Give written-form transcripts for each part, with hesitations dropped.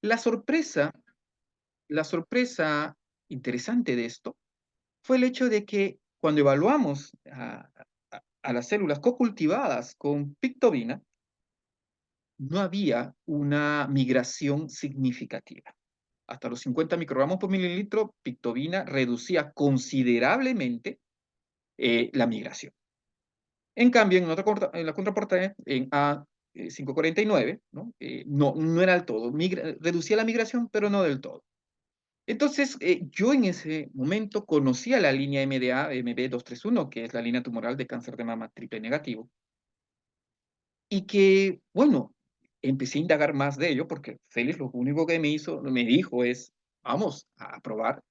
La sorpresa, la sorpresa interesante de esto fue el hecho de que cuando evaluamos a las células cocultivadas con pictobina, no había una migración significativa. Hasta los 50 microgramos por mililitro, pictobina reducía considerablemente la migración. En cambio, en la contraportada, en A549, ¿no? No era del todo, reducía la migración, pero no del todo. Entonces, yo en ese momento conocía la línea MDA, MB231, que es la línea tumoral de cáncer de mama triple negativo, y que, bueno, empecé a indagar más de ello, porque Félix lo único que me dijo es, vamos a probar.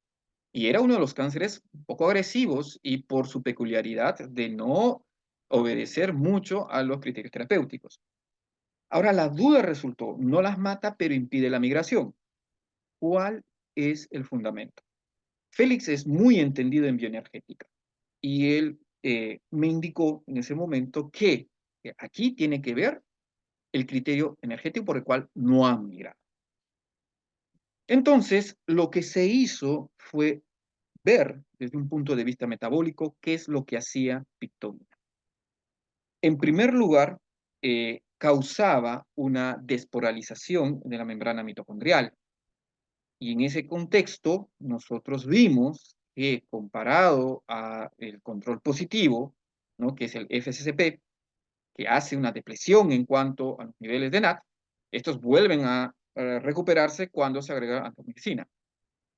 Y era uno de los cánceres un poco agresivos y por su peculiaridad de no obedecer mucho a los criterios terapéuticos. Ahora, la duda resultó, no las mata, pero impide la migración. ¿Cuál es el fundamento? Félix es muy entendido en bioenergética y él me indicó en ese momento que aquí tiene que ver el criterio energético por el cual no han migrado. Entonces, lo que se hizo fue ver desde un punto de vista metabólico qué es lo que hacía pictobina. En primer lugar, causaba una despolarización de la membrana mitocondrial. Y en ese contexto, nosotros vimos que comparado a el control positivo, ¿no? Que es el FSCP, que hace una depresión en cuanto a los niveles de NAT, estos vuelven a recuperarse cuando se agrega antomicina.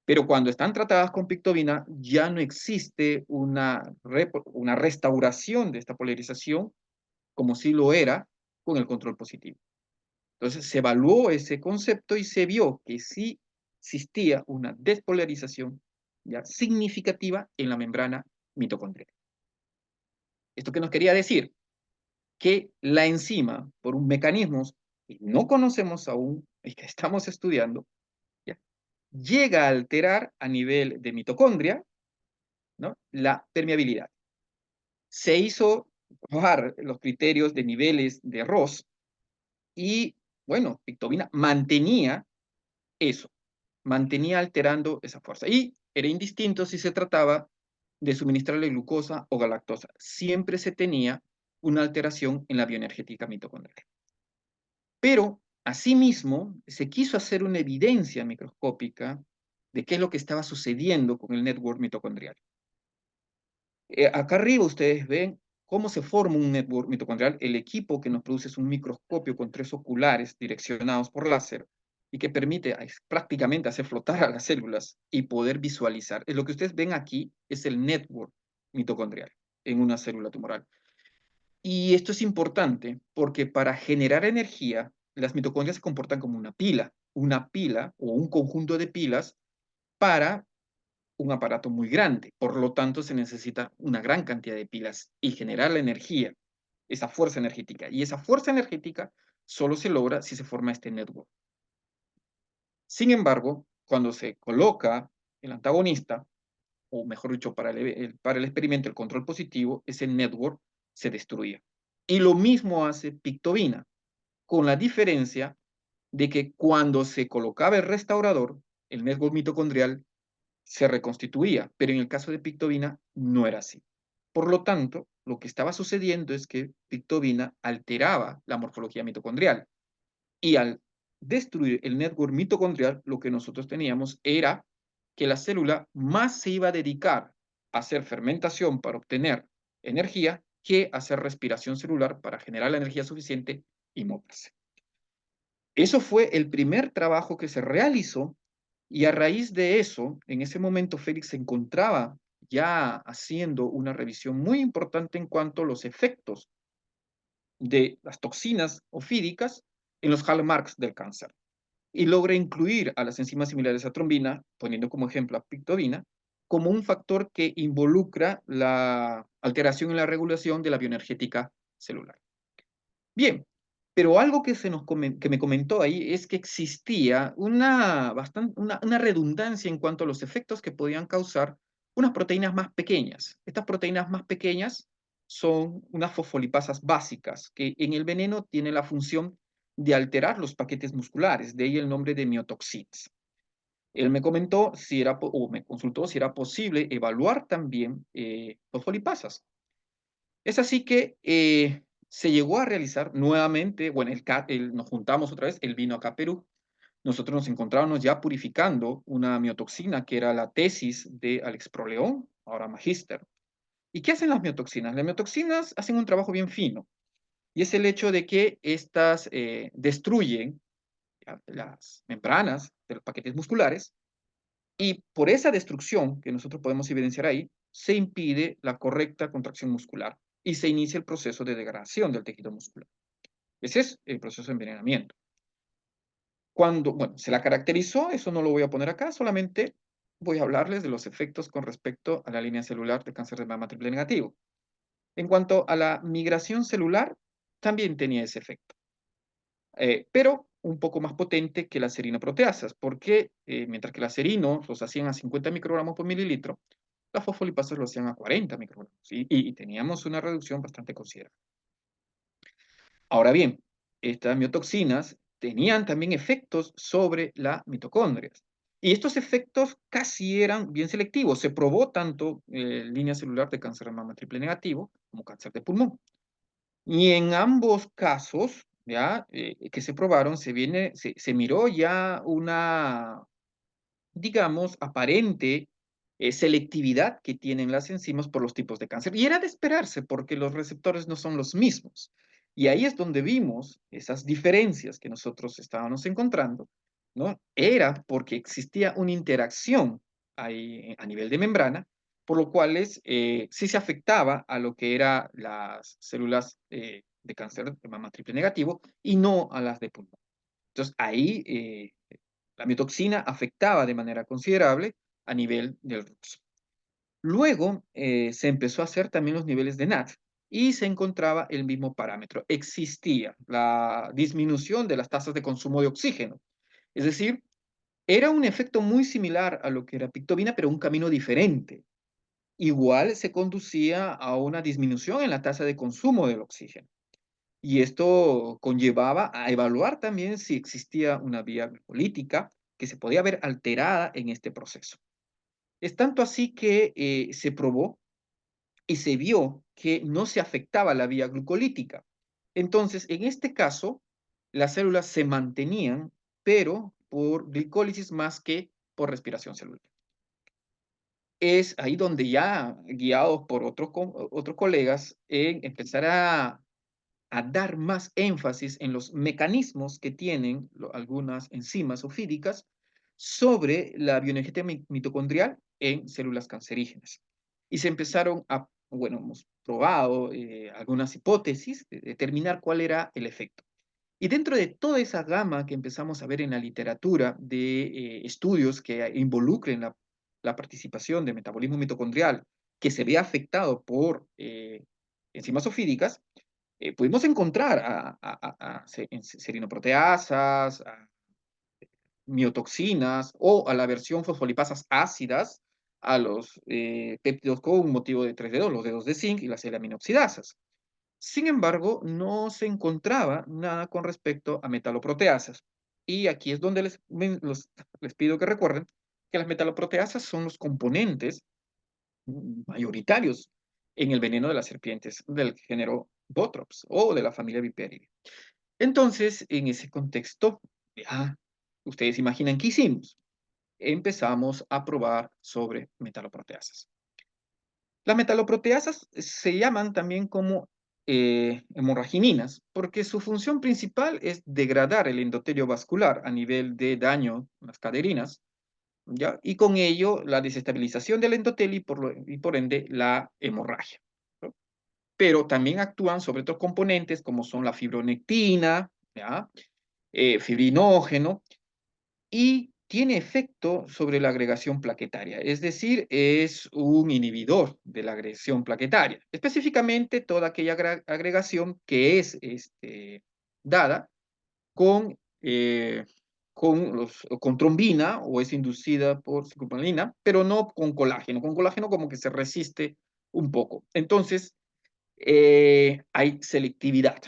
Pero cuando están tratadas con pictobina, ya no existe una restauración de esta polarización como si lo era con el control positivo. Entonces se evaluó ese concepto y se vio que sí existía una despolarización ya significativa en la membrana mitocondrial. ¿Esto qué nos quería decir? Que la enzima, por un mecanismo que no conocemos aún y que estamos estudiando, ¿ya? Llega a alterar a nivel de mitocondria, ¿no? La permeabilidad. Se hizo bajar los criterios de niveles de ROS y, bueno, pictobina mantenía eso, mantenía alterando esa fuerza. Y era indistinto si se trataba de suministrarle glucosa o galactosa. Siempre se tenía una alteración en la bioenergética mitocondrial. Pero, asimismo, se quiso hacer una evidencia microscópica de qué es lo que estaba sucediendo con el network mitocondrial. Acá arriba ustedes ven cómo se forma un network mitocondrial. El equipo que nos produce es un microscopio con 3 oculares direccionados por láser y que permite prácticamente hacer flotar a las células y poder visualizar. Lo que ustedes ven aquí es el network mitocondrial en una célula tumoral. Y esto es importante porque para generar energía, las mitocondrias se comportan como una pila o un conjunto de pilas para un aparato muy grande. Por lo tanto, se necesita una gran cantidad de pilas y generar la energía, esa fuerza energética. Y esa fuerza energética solo se logra si se forma este network. Sin embargo, cuando se coloca el antagonista, o mejor dicho, para el experimento, el control positivo, ese network se destruía. Y lo mismo hace pictobina, con la diferencia de que cuando se colocaba el restaurador, el network mitocondrial se reconstituía, pero en el caso de pictobina no era así. Por lo tanto, lo que estaba sucediendo es que pictobina alteraba la morfología mitocondrial y al destruir el network mitocondrial, lo que nosotros teníamos era que la célula más se iba a dedicar a hacer fermentación para obtener energía que a hacer respiración celular para generar la energía suficiente y moverse. Eso fue el primer trabajo que se realizó y a raíz de eso, en ese momento Félix se encontraba ya haciendo una revisión muy importante en cuanto a los efectos de las toxinas ofídicas en los hallmarks del cáncer. Y logra incluir a las enzimas similares a trombina, poniendo como ejemplo a pictobina, como un factor que involucra la alteración en la regulación de la bioenergética celular. Bien, pero algo que me comentó ahí es que existía una redundancia en cuanto a los efectos que podían causar unas proteínas más pequeñas. Estas proteínas más pequeñas son unas fosfolipasas básicas que en el veneno tienen la función de alterar los paquetes musculares, de ahí el nombre de miotoxinas. Él me comentó si era, o me consultó si era posible evaluar también fosfolipasas. Es así que se llegó a realizar nuevamente, bueno, nos juntamos otra vez, él vino acá a Perú, nosotros nos encontrábamos ya purificando una miotoxina que era la tesis de Alex Proleón, ahora magíster. ¿Y qué hacen las miotoxinas? Las miotoxinas hacen un trabajo bien fino, y es el hecho de que estas destruyen las membranas de los paquetes musculares, y por esa destrucción que nosotros podemos evidenciar ahí, se impide la correcta contracción muscular y se inicia el proceso de degradación del tejido muscular. Ese es el proceso de envenenamiento. Cuando, bueno, se la caracterizó, eso no lo voy a poner acá, solamente voy a hablarles de los efectos con respecto a la línea celular de cáncer de mama triple negativo. En cuanto a la migración celular, también tenía ese efecto, pero un poco más potente que las serinoproteasas, porque mientras que las serinos los hacían a 50 microgramos por mililitro, las fosfolipasas lo hacían a 40 microgramos, ¿sí? Y teníamos una reducción bastante considerable. Ahora bien, estas miotoxinas tenían también efectos sobre la mitocondria. Y estos efectos casi eran bien selectivos. Se probó tanto línea celular de cáncer de mama triple negativo como cáncer de pulmón. Y en ambos casos, ya que se probaron, se miró ya una, digamos, aparente selectividad que tienen las enzimas por los tipos de cáncer. Y era de esperarse porque los receptores no son los mismos. Y ahí es donde vimos esas diferencias que nosotros estábamos encontrando, ¿no? Era porque existía una interacción ahí a nivel de membrana, por lo cual sí se afectaba a lo que eran las células de cáncer de mama triple negativo y no a las de pulmón. Entonces ahí la miotoxina afectaba de manera considerable a nivel del RUX. Luego se empezó a hacer también los niveles de NAT y se encontraba el mismo parámetro. Existía la disminución de las tasas de consumo de oxígeno. Es decir, era un efecto muy similar a lo que era pictobina, pero un camino diferente. Igual se conducía a una disminución en la tasa de consumo del oxígeno. Y esto conllevaba a evaluar también si existía una vía glucolítica que se podía ver alterada en este proceso. Es tanto así que se probó y se vio que no se afectaba la vía glucolítica. Entonces, en este caso, las células se mantenían, pero por glicólisis más que por respiración celular. Es ahí donde ya, guiados por otros colegas, empezar a dar más énfasis en los mecanismos que tienen algunas enzimas ofídicas sobre la bioenergética mitocondrial en células cancerígenas. Y se empezaron a, bueno, hemos probado algunas hipótesis de determinar cuál era el efecto. Y dentro de toda esa gama que empezamos a ver en la literatura de estudios que involucren la participación de metabolismo mitocondrial que se ve afectado por enzimas ofídicas, pudimos encontrar serinoproteasas, a miotoxinas o a la versión fosfolipasas ácidas, a los péptidos con motivo de 3D2, los dedos de zinc y las L-aminoxidasas. Sin embargo, no se encontraba nada con respecto a metaloproteasas. Y aquí es donde les pido que recuerden que las metaloproteasas son los componentes mayoritarios en el veneno de las serpientes del género Botrops o de la familia Viperidae. Entonces, en ese contexto, ya ustedes imaginan qué hicimos. Empezamos a probar sobre metaloproteasas. Las metaloproteasas se llaman también como hemorragininas porque su función principal es degradar el endotelio vascular a nivel de daño en las caderinas, ¿ya? Y con ello la desestabilización del endotelio y por ende la hemorragia, ¿no? Pero también actúan sobre otros componentes como son la fibronectina, ¿ya? Fibrinógeno, y tiene efecto sobre la agregación plaquetaria, es decir, es un inhibidor de la agresión plaquetaria, específicamente toda aquella agregación que es dada con, eh, con trombina o es inducida por cicloprolina, pero no con colágeno. Con colágeno como que se resiste un poco. Entonces, hay selectividad.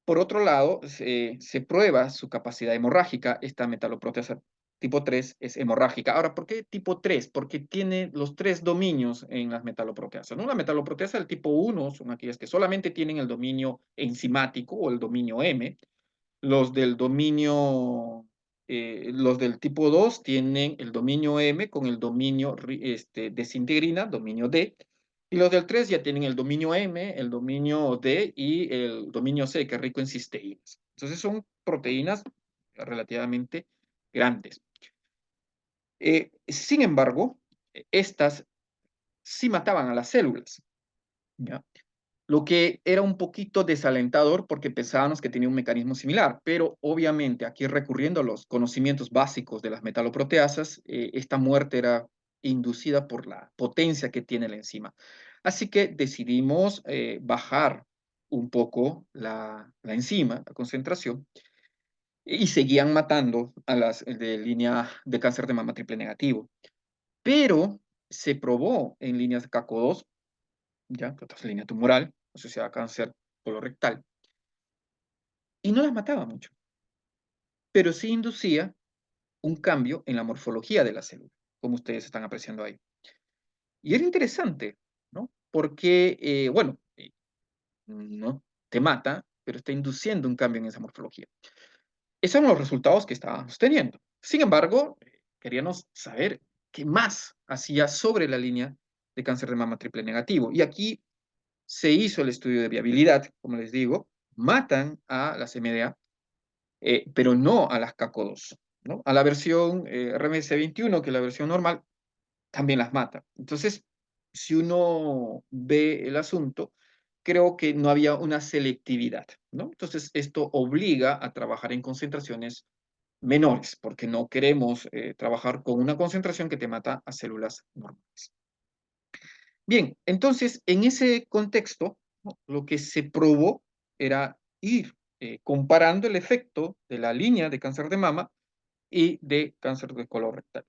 Por otro lado, se prueba su capacidad hemorrágica. Esta metaloproteasa tipo 3 es hemorrágica. Ahora, ¿por qué tipo 3? Porque tiene los tres dominios en las metaloproteasas, ¿no? La metaloproteasa del tipo 1 son aquellas que solamente tienen el dominio enzimático o el dominio M. Los del dominio, los del tipo 2 tienen el dominio M con el dominio desintegrina, dominio D. Y los del 3 ya tienen el dominio M, el dominio D y el dominio C, que es rico en cisteínas. Entonces son proteínas relativamente grandes. Sin embargo, estas sí mataban a las células, ¿ya? Lo que era un poquito desalentador porque pensábamos que tenía un mecanismo similar, pero obviamente aquí recurriendo a los conocimientos básicos de las metaloproteasas, esta muerte era inducida por la potencia que tiene la enzima. Así que decidimos bajar un poco la enzima, la concentración, y seguían matando a las de línea de cáncer de mama triple negativo. Pero se probó en líneas de CACO2, ya, que es línea tumoral, asociada a cáncer colorectal, y no las mataba mucho, pero sí inducía un cambio en la morfología de la célula, como ustedes están apreciando ahí. Y era interesante, ¿no? Porque, bueno, no te mata, pero está induciendo un cambio en esa morfología. Esos son los resultados que estábamos teniendo. Sin embargo, queríamos saber qué más hacía sobre la línea de cáncer de mama triple negativo. Y aquí se hizo el estudio de viabilidad, como les digo, matan a las MDA, pero no a las CACO2, ¿no? A la versión RMS21, que es la versión normal, también las mata. Entonces, si uno ve el asunto, creo que no había una selectividad, ¿no? Entonces, esto obliga a trabajar en concentraciones menores, porque no queremos trabajar con una concentración que te mata a células normales. Bien, entonces, en ese contexto, ¿no? Lo que se probó era ir comparando el efecto de la línea de cáncer de mama y de cáncer de colorectal.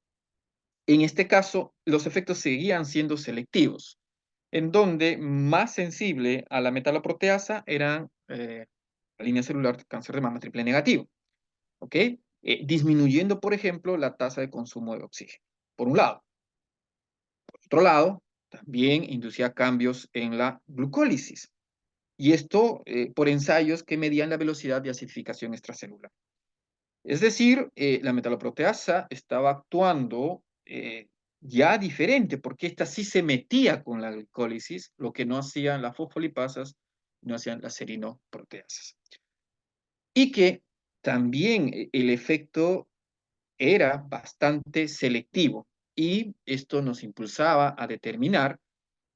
En este caso, los efectos seguían siendo selectivos, en donde más sensible a la metaloproteasa eran la línea celular de cáncer de mama triple negativo, ¿ok? Disminuyendo, por ejemplo, la tasa de consumo de oxígeno, por un lado. Por otro lado, también inducía cambios en la glucólisis, y esto por ensayos que medían la velocidad de acidificación extracelular. Es decir, la metaloproteasa estaba actuando ya diferente, porque esta sí se metía con la glicólisis, lo que no hacían las fosfolipasas, no hacían las serinoproteasas. Y que también el efecto era bastante selectivo, y esto nos impulsaba a determinar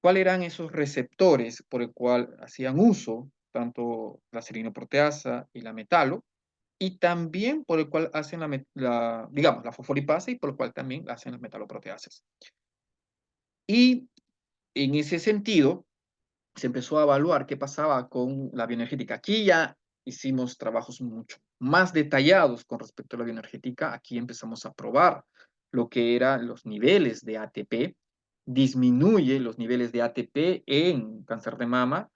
cuáles eran esos receptores por el cual hacían uso tanto la serinoproteasa y la metalo, y también por el cual hacen digamos, la fosfolipasa, y por el cual también hacen las metaloproteasas. Y en ese sentido, se empezó a evaluar qué pasaba con la bioenergética. Aquí ya hicimos trabajos mucho más detallados con respecto a la bioenergética. Aquí empezamos a probar lo que eran los niveles de ATP. Disminuye los niveles de ATP en cáncer de mama.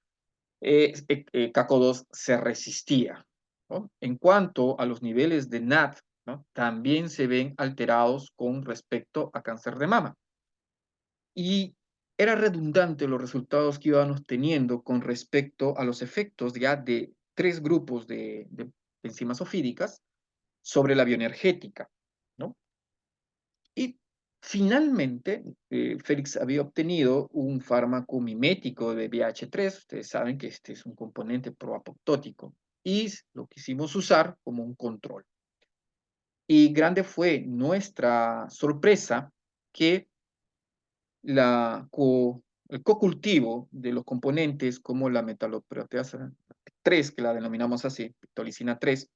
CACO2 se resistía, ¿no? En cuanto a los niveles de NAT, ¿no? También se ven alterados con respecto a cáncer de mama. Y era redundante los resultados que íbamos teniendo con respecto a los efectos ya de tres grupos de enzimas ofídicas sobre la bioenergética, ¿no? Y finalmente, Félix había obtenido un fármaco mimético de BH3. Ustedes saben que este es un componente proapoptótico, y lo quisimos usar como un control. Y grande fue nuestra sorpresa que el cocultivo de los componentes como la metaloproteasa 3, que la denominamos así, pitolisina 3,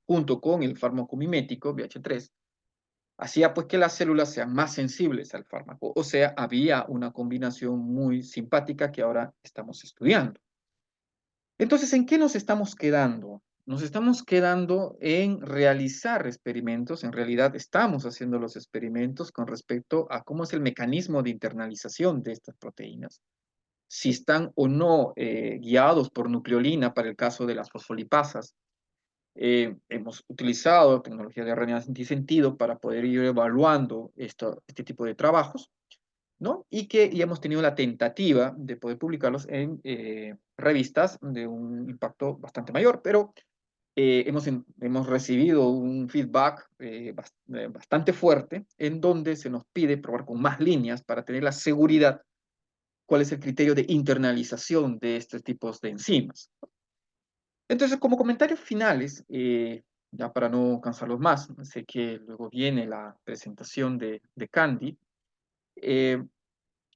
junto con el fármaco mimético BH3, hacía pues que las células sean más sensibles al fármaco. O sea, había una combinación muy simpática que ahora estamos estudiando. Entonces, ¿en qué nos estamos quedando? Nos estamos quedando en realizar experimentos. En realidad estamos haciendo los experimentos con respecto a cómo es el mecanismo de internalización de estas proteínas. si están o no guiados por nucleolina para el caso de las fosfolipasas. Hemos utilizado tecnología de RNA antisentido para poder ir evaluando este tipo de trabajos, ¿no? Y hemos tenido la tentativa de poder publicarlos en revistas de un impacto bastante mayor, pero hemos recibido un feedback bastante fuerte en donde se nos pide probar con más líneas para tener la seguridad cuál es el criterio de internalización de estos tipos de enzimas. Entonces, como comentarios finales, ya para no cansarlos más, sé que luego viene la presentación de Candy. eh,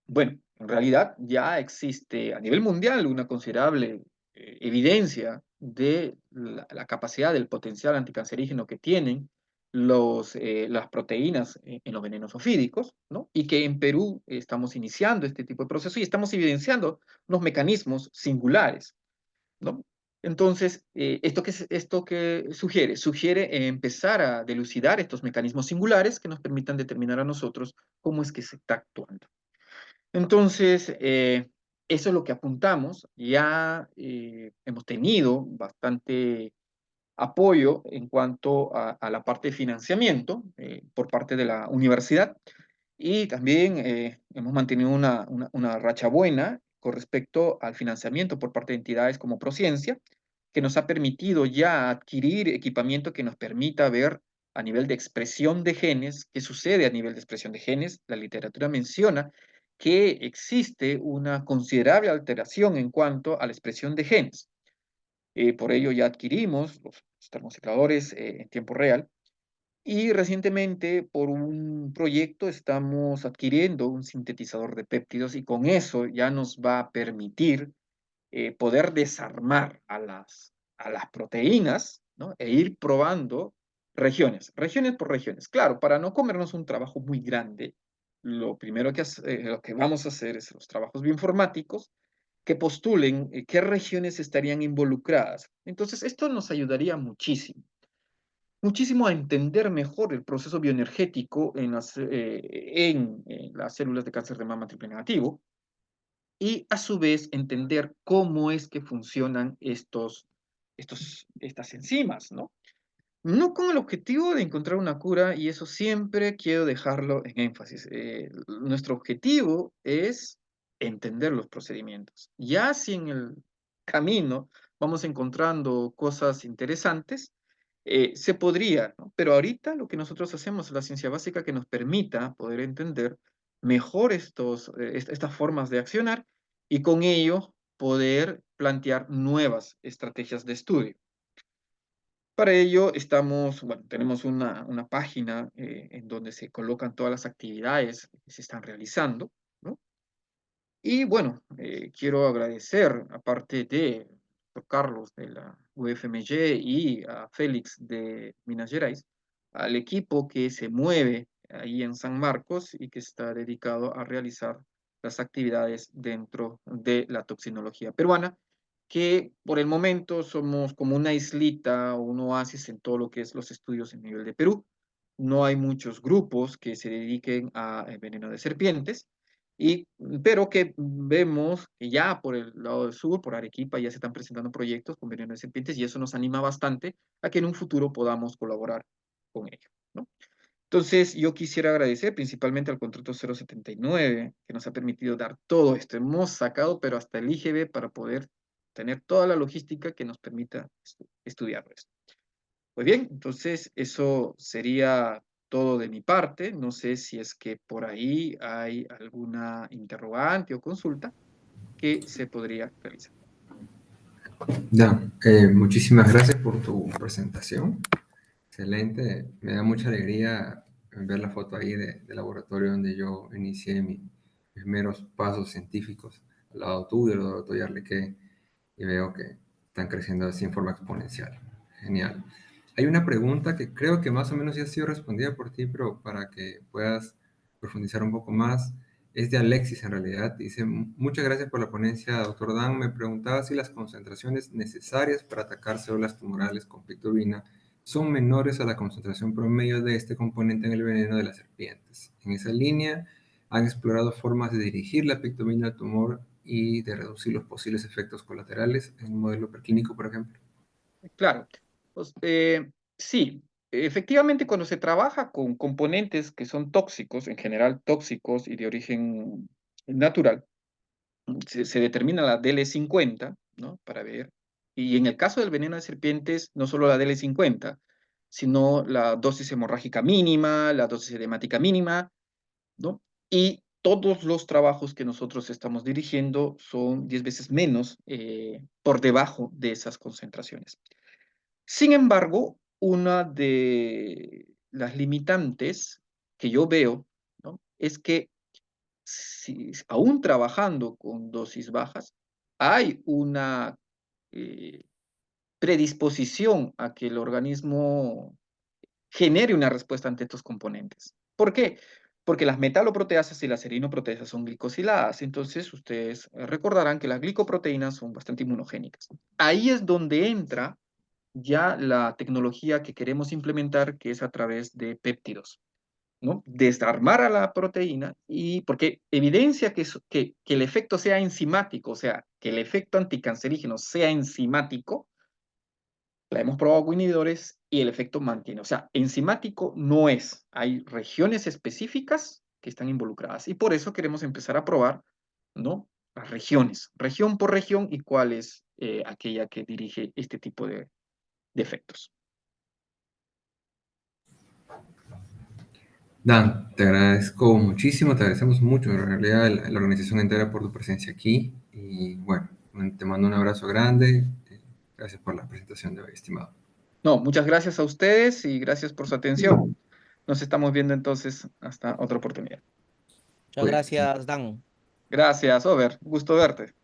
bueno, en realidad ya existe a nivel mundial una considerable evidencia de la capacidad del potencial anticancerígeno que tienen las proteínas en los venenos ofídicos, ¿no? Y que en Perú estamos iniciando este tipo de proceso y estamos evidenciando unos mecanismos singulares, ¿no? Entonces, ¿esto qué sugiere? Sugiere empezar a dilucidar estos mecanismos singulares que nos permitan determinar a nosotros cómo es que se está actuando. Entonces, eso es lo que apuntamos. Ya hemos tenido bastante apoyo en cuanto a la parte de financiamiento por parte de la universidad y también hemos mantenido una racha buena con respecto al financiamiento por parte de entidades como Prociencia, que nos ha permitido ya adquirir equipamiento que nos permita ver a nivel de expresión de genes, qué sucede a nivel de expresión de genes. La literatura menciona que existe una considerable alteración en cuanto a la expresión de genes. Por ello ya adquirimos los termocicladores en tiempo real y recientemente por un proyecto estamos adquiriendo un sintetizador de péptidos y con eso ya nos va a permitir poder desarmar a las proteínas, ¿no? E ir probando regiones por regiones. Claro, para no comernos un trabajo muy grande, lo que vamos a hacer es los trabajos bioinformáticos que postulen qué regiones estarían involucradas. Entonces, esto nos ayudaría muchísimo a entender mejor el proceso bioenergético en las células de cáncer de mama triple negativo y a su vez entender cómo es que funcionan estas enzimas, ¿no? No con el objetivo de encontrar una cura, y eso siempre quiero dejarlo en énfasis. Nuestro objetivo es entender los procedimientos. Ya si en el camino vamos encontrando cosas interesantes, se podría, ¿no? Pero ahorita lo que nosotros hacemos es la ciencia básica que nos permita poder entender mejor estas formas de accionar y con ello poder plantear nuevas estrategias de estudio. Para ello tenemos una página en donde se colocan todas las actividades que se están realizando, ¿no? Y bueno, quiero agradecer, aparte de Dr. Carlos de la UFMG y a Félix de Minas Gerais, al equipo que se mueve ahí en San Marcos y que está dedicado a realizar las actividades dentro de la toxinología peruana, que por el momento somos como una islita o un oasis en todo lo que es los estudios en nivel de Perú. No hay muchos grupos que se dediquen a veneno de serpientes, pero que vemos que ya por el lado del sur, por Arequipa, ya se están presentando proyectos con veneno de serpientes y eso nos anima bastante a que en un futuro podamos colaborar con ello, ¿no? Entonces, yo quisiera agradecer principalmente al contrato 079 que nos ha permitido dar todo esto. Hemos sacado, pero hasta el IGB para poder tener toda la logística que nos permita estudiar esto. Pues bien, entonces eso sería todo de mi parte. No sé si es que por ahí hay alguna interrogante o consulta que se podría realizar. Dan, muchísimas gracias por tu presentación. Excelente. Me da mucha alegría ver la foto ahí del laboratorio donde yo inicié mis primeros pasos científicos al lado tuyo, del doctor Yarleque, y veo que están creciendo así en forma exponencial. Genial. Hay una pregunta que creo que más o menos ya ha sido respondida por ti, pero para que puedas profundizar un poco más, es de Alexis en realidad. Dice, muchas gracias por la ponencia, doctor Dan. Me preguntaba si las concentraciones necesarias para atacar células tumorales con pictobina son menores a la concentración promedio de este componente en el veneno de las serpientes. En esa línea, han explorado formas de dirigir la pictobina al tumor y de reducir los posibles efectos colaterales en un modelo preclínico, por ejemplo? Claro, pues, sí, efectivamente cuando se trabaja con componentes que son tóxicos, en general tóxicos y de origen natural, se determina la DL50, ¿no? Para ver. Y en el caso del veneno de serpientes, no solo la DL50, sino la dosis hemorrágica mínima, la dosis edemática mínima, ¿no? Y todos los trabajos que nosotros estamos dirigiendo son 10 veces menos por debajo de esas concentraciones. Sin embargo, una de las limitantes que yo veo, ¿no? Es que si, aún trabajando con dosis bajas, hay una eh, predisposición a que el organismo genere una respuesta ante estos componentes. ¿Por qué? Porque las metaloproteasas y las serinoproteasas son glicosiladas, entonces ustedes recordarán que las glicoproteínas son bastante inmunogénicas. Ahí es donde entra ya la tecnología que queremos implementar, que es a través de péptidos, ¿no? Desarmar a la proteína y porque evidencia que el efecto sea enzimático, o sea, que el efecto anticancerígeno sea enzimático, la hemos probado con inhibidores y el efecto mantiene. O sea, enzimático no es. Hay regiones específicas que están involucradas y por eso queremos empezar a probar, ¿no? Las regiones, región por región y cuál es aquella que dirige este tipo de efectos. Dan, te agradezco muchísimo, te agradecemos mucho, en realidad, la organización entera por tu presencia aquí. Y bueno, te mando un abrazo grande. Gracias por la presentación de hoy, estimado. No, muchas gracias a ustedes y gracias por su atención. Nos estamos viendo entonces hasta otra oportunidad. Muchas Cuídate. gracias, Dan. Gracias, Over. Gusto verte.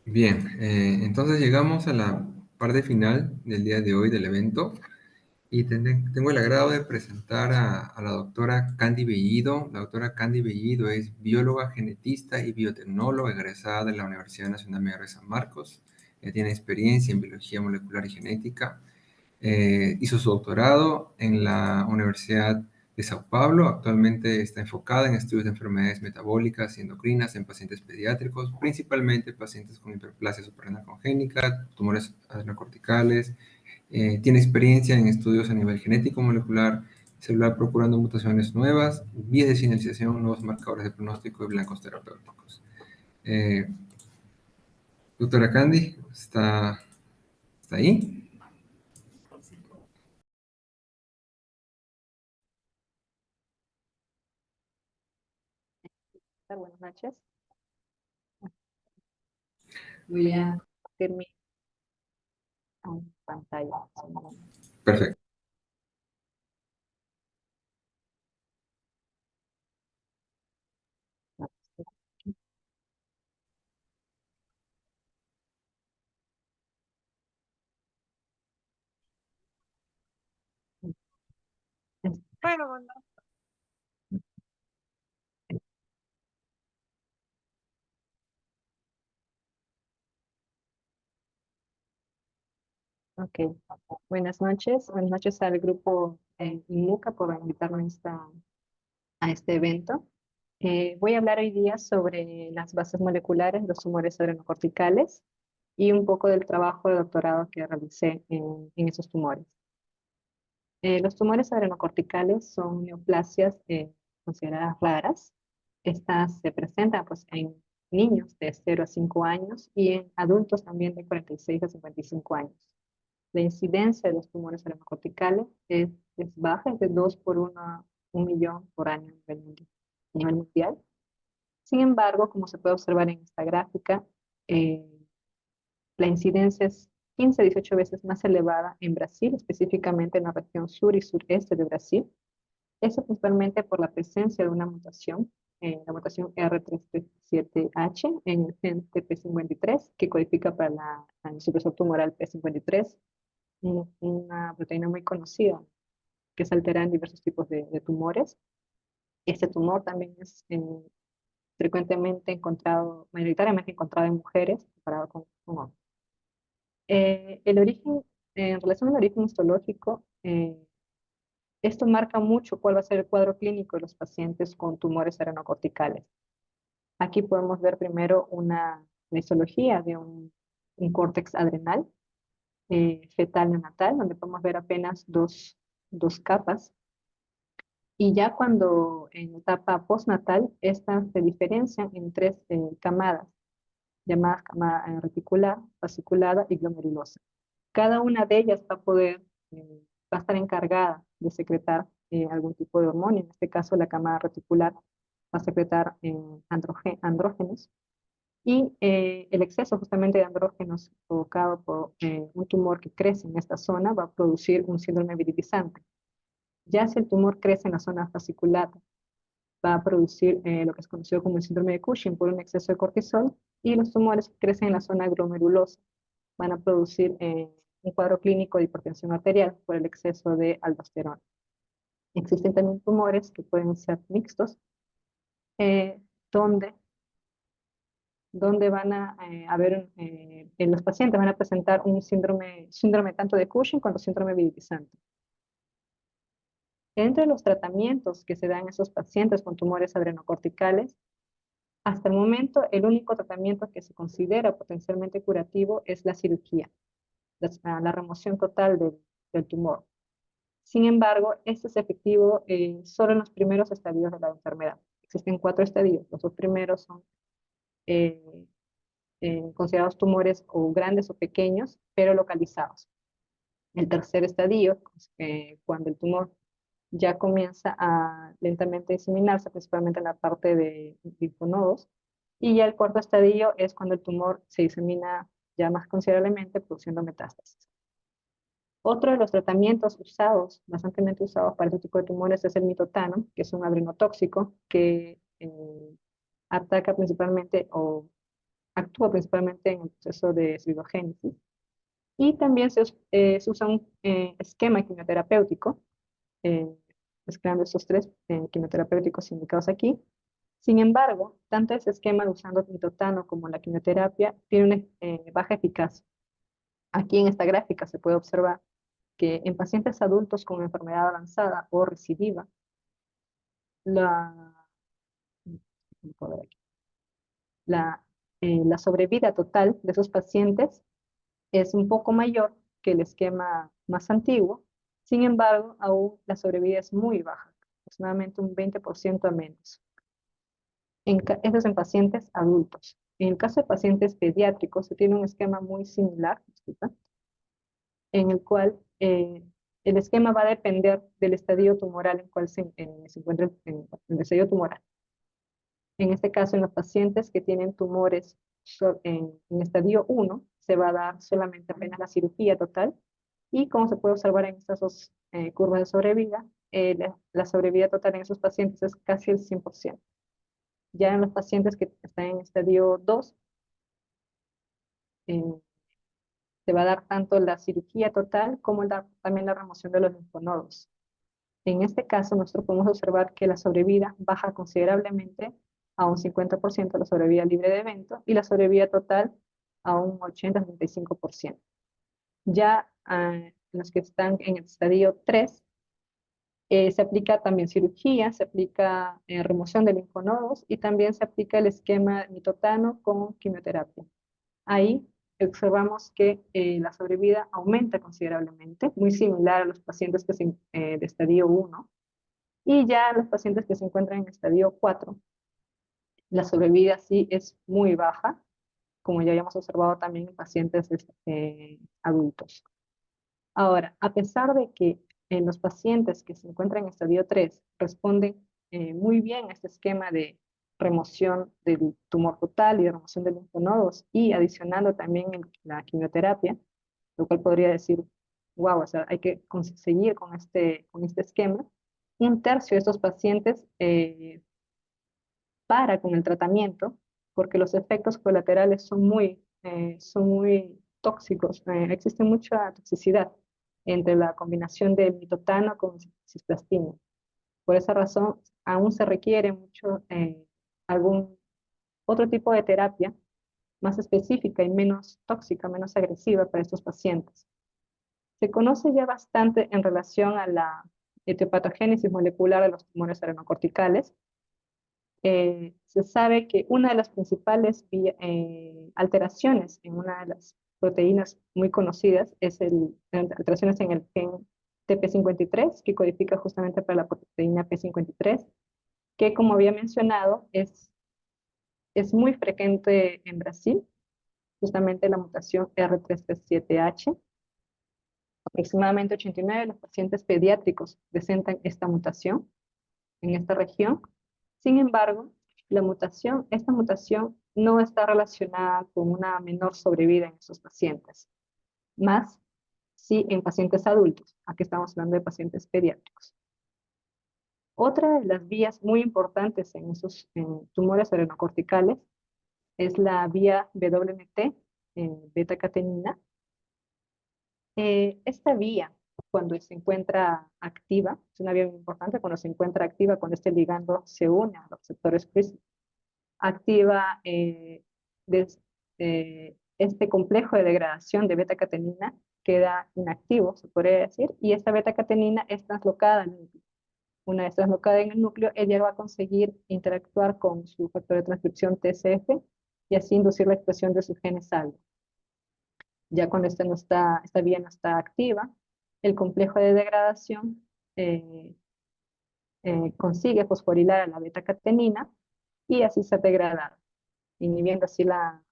Bien, entonces llegamos a la parte final del día de hoy del evento y tengo el agrado de presentar a la doctora Candy Bellido. La doctora Candy Bellido es bióloga genetista y biotecnóloga egresada de la Universidad Nacional Mayor de San Marcos. Ella tiene experiencia en biología molecular y genética. Hizo su doctorado en la Universidad de Sao Paulo. Actualmente está enfocada en estudios de enfermedades metabólicas y endocrinas en pacientes pediátricos, principalmente pacientes con hiperplasia suprarrenal congénita, tumores adrenocorticales. Tiene experiencia en estudios a nivel genético molecular, celular, procurando mutaciones nuevas, vías de señalización, nuevos marcadores de pronóstico y blancos terapéuticos. Doctora Candy, ¿está ahí? Buenas noches. Voy a compartir mi pantalla. Perfecto. Bueno. Ok, buenas noches. Buenas noches al grupo IMUCA por invitarme a este evento. Voy a hablar hoy día sobre las bases moleculares de los tumores adrenocorticales y un poco del trabajo de doctorado que realicé en esos tumores. Los tumores adrenocorticales son neoplasias consideradas raras. Estas se presentan pues, en niños de 0 a 5 años y en adultos también de 46 a 55 años. La incidencia de los tumores adrenocorticales es baja, es de 2 por 1 millón por año a nivel mundial. Sin embargo, como se puede observar en esta gráfica, eh, la incidencia es 15 a 18 veces más elevada en Brasil, específicamente en la región sur y sureste de Brasil. Eso principalmente por la presencia de una mutación, la mutación R337H en el gen TP53, que codifica para el supresor tumoral P53, una proteína muy conocida que se altera en diversos tipos de tumores. Este tumor también es frecuentemente encontrado, mayoritariamente encontrado en mujeres, comparado con hombres. El origen, en relación al origen histológico, Esto marca mucho cuál va a ser el cuadro clínico de los pacientes con tumores adrenocorticales. Aquí podemos ver primero una histología de un córtex adrenal, fetal neonatal, donde podemos ver apenas dos capas. Y ya cuando en etapa postnatal, estas se diferencian en tres camadas, llamadas camada reticular, fasciculada y glomerulosa. Cada una de ellas va a estar encargada de secretar algún tipo de hormona. En este caso, la camada reticular va a secretar andrógenos. Y el exceso justamente de andrógenos provocado por un tumor que crece en esta zona va a producir un síndrome virilizante. Ya si el tumor crece en la zona fasciculada, va a producir lo que es conocido como el síndrome de Cushing por un exceso de cortisol, y los tumores que crecen en la zona glomerulosa van a producir un cuadro clínico de hipertensión arterial por el exceso de aldosterona. Existen también tumores que pueden ser mixtos, eh, donde, donde van a haber, en los pacientes van a presentar un síndrome tanto de Cushing como síndrome virilizante. Entre los tratamientos que se dan en esos pacientes con tumores adrenocorticales, hasta el momento el único tratamiento que se considera potencialmente curativo es la cirugía, la remoción total del tumor. Sin embargo, este es efectivo solo en los primeros estadios de la enfermedad. Existen 4 estadios. Los 2 primeros son eh, considerados tumores o grandes o pequeños, pero localizados. El tercer estadio, cuando el tumor ya comienza a lentamente diseminarse, principalmente en la parte de linfonodos. Y ya el cuarto estadio es cuando el tumor se disemina ya más considerablemente, produciendo metástasis. Otro de los tratamientos bastante usados para este tipo de tumores, es el mitotano, que es un adrenotóxico que ataca principalmente o actúa principalmente en el proceso de citogénesis. Y también se usa un esquema quimioterapéutico, mezclando estos 3 quimioterapéuticos indicados aquí. Sin embargo, tanto ese esquema usando mitotano como la quimioterapia tiene una baja eficacia. Aquí en esta gráfica se puede observar que en pacientes adultos con enfermedad avanzada o recidiva, la, la sobrevida total de esos pacientes es un poco mayor que el esquema más antiguo. Sin embargo, aún la sobrevida es muy baja, aproximadamente un 20% a menos. Eso es en pacientes adultos. En el caso de pacientes pediátricos, se tiene un esquema muy similar, en el cual el esquema va a depender del estadio tumoral en cual se encuentra el estadio tumoral. En este caso, en los pacientes que tienen tumores en estadio 1, se va a dar solamente apenas la cirugía total, y como se puede observar en estas 2 curvas de sobrevida, la sobrevida total en esos pacientes es casi el 100%. Ya en los pacientes que están en estadio 2, se va a dar tanto la cirugía total como también la remoción de los linfonodos. En este caso, nosotros podemos observar que la sobrevida baja considerablemente a un 50% la sobrevida libre de evento, y la sobrevida total a un 80-85%. Ya los que están en el estadio 3, se aplica también cirugía, se aplica remoción de linfonodos, y también se aplica el esquema mitotano con quimioterapia. Ahí observamos que la sobrevida aumenta considerablemente, muy similar a los pacientes de estadio 1, y ya los pacientes que se encuentran en estadio 4, la sobrevida sí es muy baja, como ya habíamos observado también en pacientes adultos. Ahora, a pesar de que los pacientes que se encuentran en estadio 3 responden muy bien a este esquema de remoción del tumor total y de remoción de linfonodos, y adicionando también la quimioterapia, lo cual podría decir, wow, o sea, hay que seguir con este esquema. Un tercio de estos pacientes para con el tratamiento, porque los efectos colaterales son muy tóxicos. Existe mucha toxicidad entre la combinación de mitotano con cisplastina. Por esa razón, aún se requiere mucho algún otro tipo de terapia más específica y menos tóxica, menos agresiva para estos pacientes. Se conoce ya bastante en relación a etiopatogénesis molecular de los tumores adrenocorticales. Se sabe que una de las principales alteraciones en una de las proteínas muy conocidas es alteraciones en el gen TP53, que codifica justamente para la proteína P53, que como había mencionado es muy frecuente en Brasil, justamente la mutación R337H. Aproximadamente 89 de los pacientes pediátricos presentan esta mutación en esta región. Sin embargo, esta mutación no está relacionada con una menor sobrevida en estos pacientes, más sí en pacientes adultos. Aquí estamos hablando de pacientes pediátricos. Otra de las vías muy importantes en esos tumores adrenocorticales es la vía WNT, beta-catenina. Esta vía, cuando se encuentra activa, es una vía muy importante cuando se encuentra activa, cuando este ligando se une a los receptores CRISPR, activa este complejo de degradación de beta-catenina queda inactivo, se podría decir, y esta beta-catenina es translocada al núcleo. Una vez translocada en el núcleo, ella va a conseguir interactuar con su factor de transcripción TSF y así inducir la expresión de sus genes salvo. Ya cuando esta vía no está activa, el complejo de degradación consigue fosforilar a la beta-catenina y así se degrada, inhibiendo así la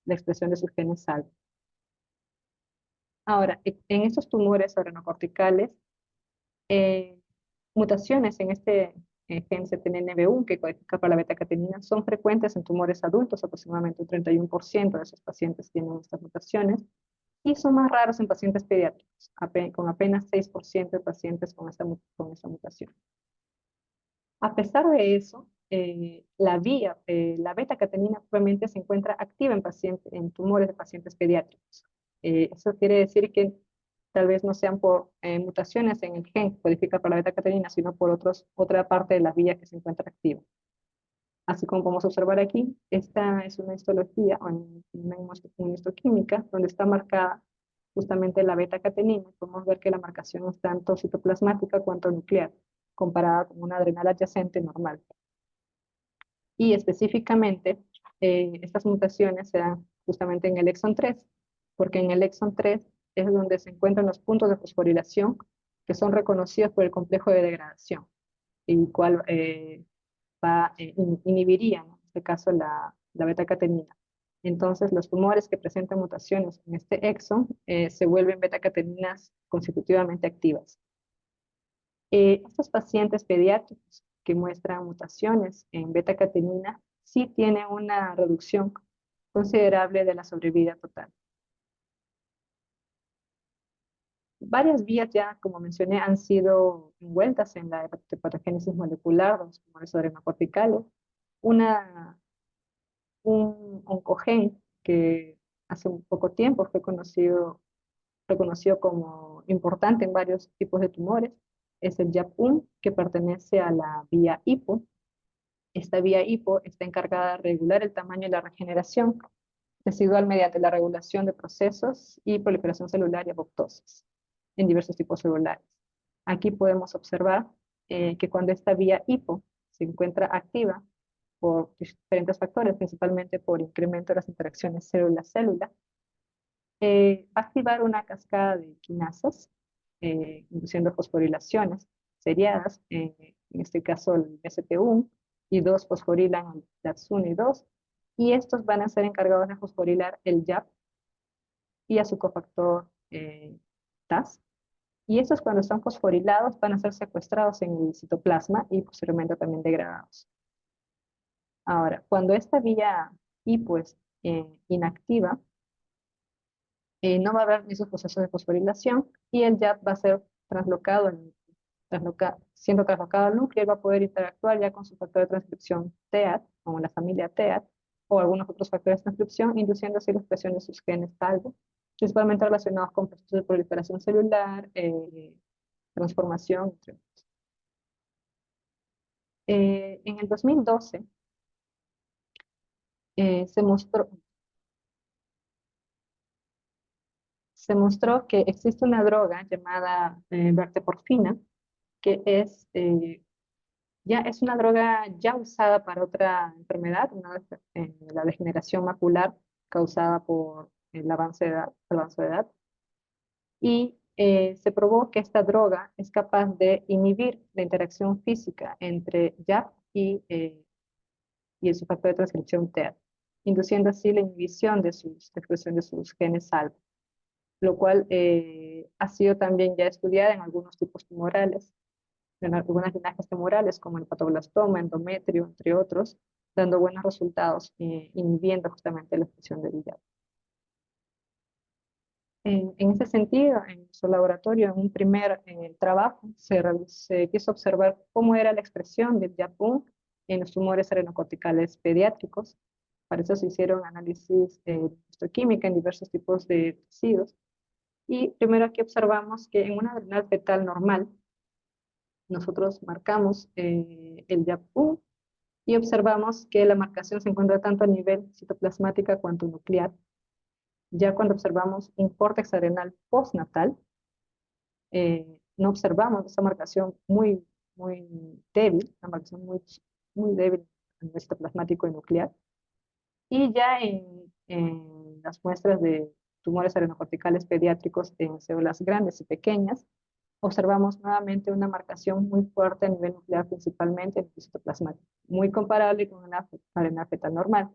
expresión de sus genes salvo. Ahora, en estos tumores adrenocorticales, mutaciones en este gen CTNNB1 que codifica para la beta-catenina son frecuentes en tumores adultos, aproximadamente un 31% de esos pacientes tienen estas mutaciones, y son más raros en pacientes pediátricos, con apenas 6% de pacientes con esa mutación. A pesar de eso, la beta-catenina probablemente se encuentra activa en tumores de pacientes pediátricos. Eso quiere decir que tal vez no sean por mutaciones en el gen que codifica para la beta-catenina, sino por otra parte de la vía que se encuentra activa. Así como podemos observar aquí, esta es una histología o una histoquímica donde está marcada justamente la beta-catenina. Podemos ver que la marcación es tanto citoplasmática cuanto nuclear, comparada con una adrenal adyacente normal. Y específicamente, estas mutaciones se dan justamente en el exón 3, porque en el exón 3 es donde se encuentran los puntos de fosforilación que son reconocidos por el complejo de degradación, y cual inhibiría, ¿no?, en este caso la beta-catenina. Entonces, los tumores que presentan mutaciones en este exón se vuelven beta-cateninas constitutivamente activas. Estos pacientes pediátricos que muestran mutaciones en beta-catenina sí tienen una reducción considerable de la sobrevida total. Varias vías ya, como mencioné, han sido envueltas en la patogénesis molecular de los tumores adrenocorticales. Un oncogen que hace un poco tiempo fue reconocido como importante en varios tipos de tumores, es el YAP1, que pertenece a la vía HIPO. Esta vía HIPO está encargada de regular el tamaño y la regeneración residual mediante la regulación de procesos y proliferación celular y apoptosis en diversos tipos celulares. Aquí podemos observar que cuando esta vía HIPO se encuentra activa por diferentes factores, principalmente por incremento de las interacciones célula-célula, va a activar una cascada de quinasas, induciendo fosforilaciones seriadas, en este caso el ST1, y dos fosforilan el DAX1 y 2, y estos van a ser encargados de fosforilar el YAP y a su cofactor TAS. Y estos, cuando están fosforilados, van a ser secuestrados en el citoplasma y posteriormente también degradados. Ahora, cuando esta vía HIPO es inactiva, no va a haber esos procesos de fosforilación y el YAP va a ser siendo traslocado al núcleo, y va a poder interactuar ya con su factor de transcripción TEAD, como la familia TEAD, o algunos otros factores de transcripción, induciendo así la expresión de sus genes salvo, principalmente relacionados con procesos de proliferación celular, transformación, entre otros. En el 2012 se se mostró que existe una droga llamada verteporfina, que ya es una droga ya usada para otra enfermedad, la degeneración macular causada por el avance de edad. Y se probó que esta droga es capaz de inhibir la interacción física entre YAP y el factor de transcripción TER, induciendo así la inhibición de expresión de sus genes alfa, lo cual ha sido también ya estudiada en algunos tipos tumorales, en algunas linajes tumorales como el patoblastoma, endometrio, entre otros, dando buenos resultados inhibiendo justamente la expresión del YAP. En ese sentido, en su laboratorio, en un primer trabajo, se quiso observar cómo era la expresión del YAP1 en los tumores adrenocorticales pediátricos. Para eso se hicieron análisis de histoquímica en diversos tipos de tejidos. Y primero aquí observamos que en una adrenal fetal normal, nosotros marcamos el YAP1 y observamos que la marcación se encuentra tanto a nivel citoplasmática cuanto nuclear. Ya cuando observamos un córtex adrenal postnatal, no observamos esa marcación muy débil, una marcación muy débil a nivel citoplasmático y nuclear. Y ya en las muestras de tumores adrenocorticales pediátricos en células grandes y pequeñas, observamos nuevamente una marcación muy fuerte a nivel nuclear, principalmente en el citoplasmático, muy comparable con una adrenal fetal normal,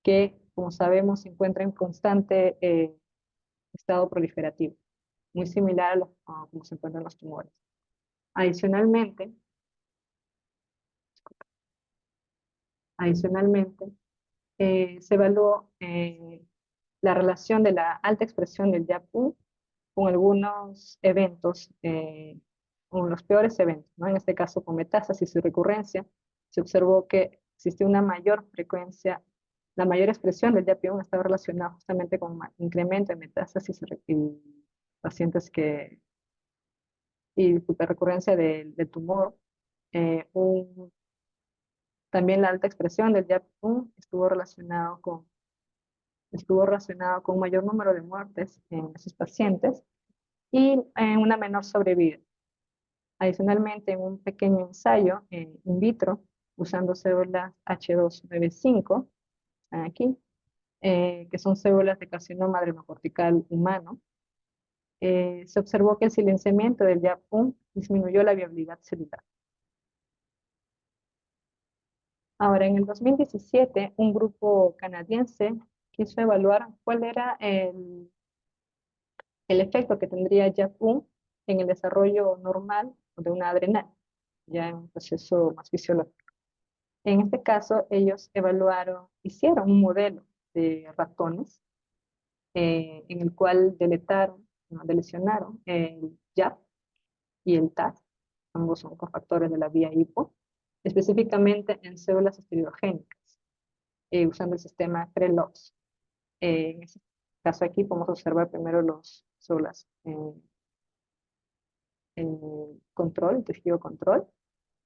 que, como sabemos, se encuentra en constante estado proliferativo, muy similar a como se encuentran los tumores. Adicionalmente, se evaluó la relación de la alta expresión del YAP1 con algunos eventos, con los peores eventos, ¿no? En este caso con metástasis y recurrencia, se observó que existe una mayor frecuencia, la mayor expresión del YAP1 estaba relacionada justamente con un incremento de metástasis y pacientes y recurrencia del tumor. También la alta expresión del YAP1 estuvo relacionado con un mayor número de muertes en esos pacientes y una menor sobrevida. Adicionalmente, en un pequeño ensayo in vitro, usando células H295, aquí, que son células de carcinoma adrenocortical humano, se observó que el silenciamiento del YAP1 disminuyó la viabilidad celular. Ahora, en el 2017, un grupo canadiense quiso evaluar cuál era el efecto que tendría YAP1 en el desarrollo normal de una adrenal, ya en un proceso más fisiológico. En este caso, ellos hicieron un modelo de ratones en el cual delecionaron el YAP y el TAS, ambos son cofactores de la vía hipo, específicamente en células esteroidogénicas, usando el sistema CRELOX. En este caso aquí podemos observar primero las células control, tejido control,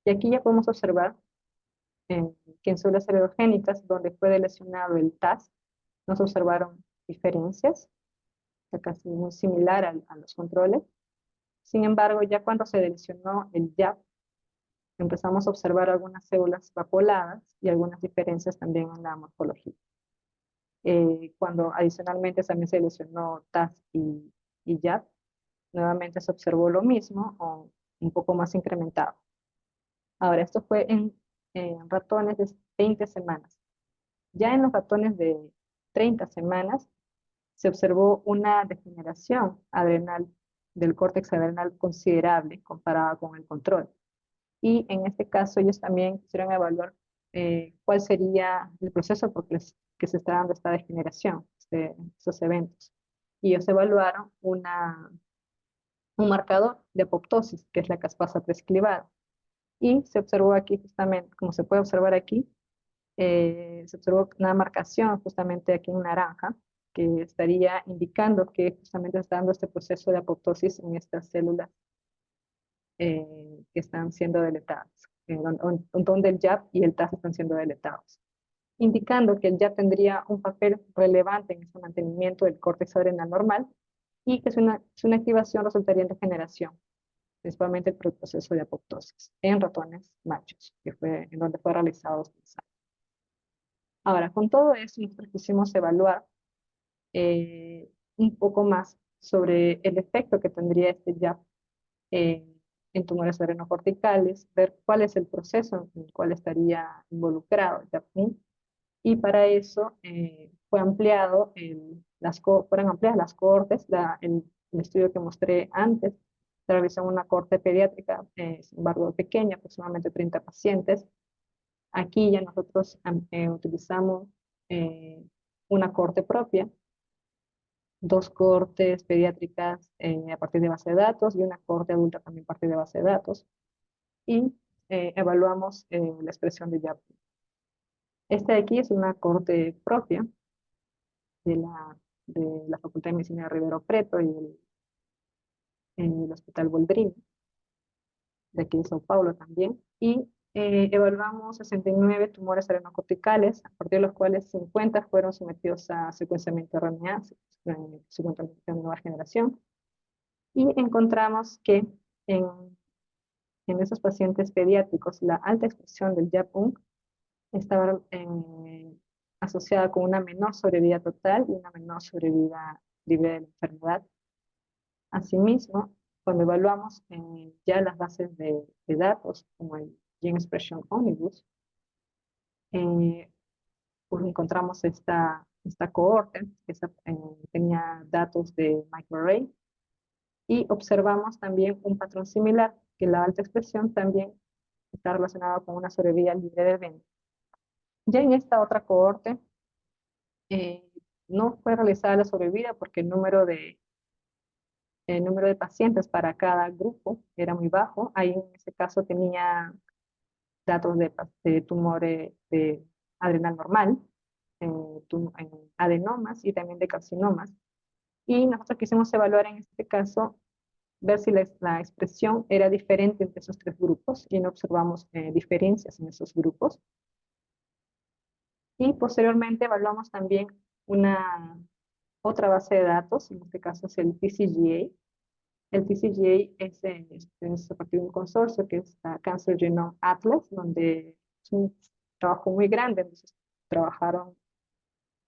y aquí ya podemos observar que en células heterogénicas, donde fue lesionado el TAS, nos observaron diferencias, casi muy similar a los controles. Sin embargo, ya cuando se lesionó el YAP, empezamos a observar algunas células vapoladas y algunas diferencias también en la morfología. Cuando adicionalmente también se lesionó TAS y YAP, nuevamente se observó lo mismo o un poco más incrementado. Ahora, esto fue en ratones de 20 semanas. Ya en los ratones de 30 semanas se observó una degeneración adrenal del córtex adrenal considerable comparada con el control. Y en este caso ellos también quisieron evaluar cuál sería el proceso que se está dando esta degeneración, estos eventos. Y ellos evaluaron un marcador de apoptosis, que es la caspasa 3 clivada. Y se observó aquí justamente, como se puede observar aquí, se observó una marcación justamente aquí en naranja, que estaría indicando que justamente está dando este proceso de apoptosis en estas células que están siendo deletadas, donde el YAP y el TAS están siendo deletados, indicando que el YAP tendría un papel relevante en este mantenimiento del córtex adrenal normal y que su inactivación resultaría en degeneración, principalmente el proceso de apoptosis en ratones machos, que fue en donde fue realizado este ensayo. Ahora, con todo eso, nosotros quisimos evaluar un poco más sobre el efecto que tendría este JAP en tumores adrenocorticales, ver cuál es el proceso en el cual estaría involucrado el JAP1, y para eso fue ampliado fueron ampliadas las cohortes. El estudio que mostré antes se realizó en una cohorte pediátrica, sin embargo pequeña, aproximadamente 30 pacientes. Aquí ya nosotros utilizamos una cohorte propia, dos cohortes pediátricas a partir de base de datos y una cohorte adulta también a partir de base de datos, y evaluamos la expresión de YAP. Esta de aquí es una cohorte propia de la Facultad de Medicina de Rivero Preto y el Hospital Boldrini, de aquí de Sao Paulo también, y evaluamos 69 tumores adrenocorticales, a partir de los cuales 50 fueron sometidos a secuenciamiento RNA, secuenciamiento de nueva generación, y encontramos que en, en esos pacientes pediátricos la alta expresión del YAP1 estaba asociada con una menor sobrevida total y una menor sobrevida libre de la enfermedad. Asimismo, cuando evaluamos ya las bases de datos, como el Gene Expression Omnibus, pues encontramos esta cohorte que tenía datos de microarray, y observamos también un patrón similar, que la alta expresión también está relacionada con una sobrevida libre de evento. Ya en esta otra cohorte, no fue realizada la sobrevida porque el número de pacientes para cada grupo era muy bajo. Ahí en ese caso tenía datos de tumores de adrenal normal, adenomas y también de carcinomas. Y nosotros quisimos evaluar en este caso, ver si la expresión era diferente entre esos tres grupos, y no observamos diferencias en esos grupos. Y posteriormente evaluamos también otra base de datos, en este caso es el TCGA. El TCGA es a partir de un consorcio que es la Cancer Genome Atlas, donde es un trabajo muy grande. Entonces,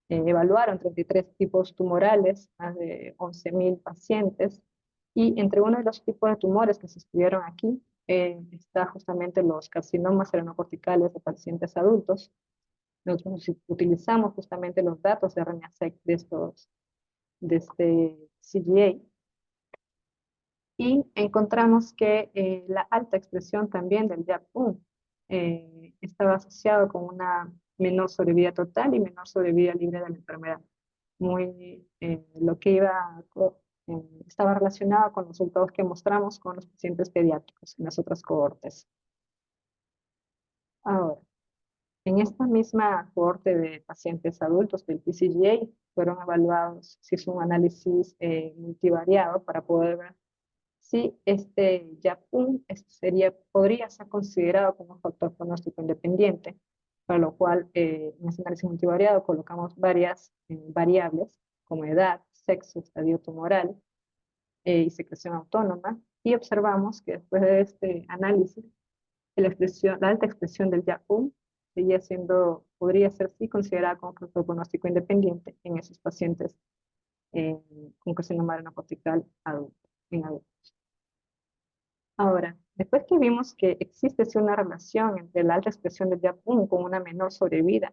evaluaron 33 tipos tumorales, más de 11.000 pacientes, y entre uno de los tipos de tumores que se estudiaron aquí está justamente los carcinomas adrenocorticales de pacientes adultos. Nosotros utilizamos justamente los datos de RNA-seq de este CGA, y encontramos que la alta expresión también del YAP1 estaba asociado con una menor sobrevida total y menor sobrevida libre de la enfermedad. Lo que estaba relacionado con los resultados que mostramos con los pacientes pediátricos en las otras cohortes. Ahora, en esta misma cohorte de pacientes adultos del TCGA fueron evaluados, se hizo un análisis multivariado para poder ver si este YAP1 podría ser considerado como un factor pronóstico independiente, para lo cual en ese análisis multivariado colocamos varias variables como edad, sexo, estadio tumoral y secreción autónoma, y observamos que después de este análisis la alta expresión del YAP1 podría ser sí considerada como factor pronóstico independiente en esos pacientes con carcinoma adrenocortical en adultos. Ahora, después que vimos que existe una relación entre la alta expresión del YAP1 con una menor sobrevida,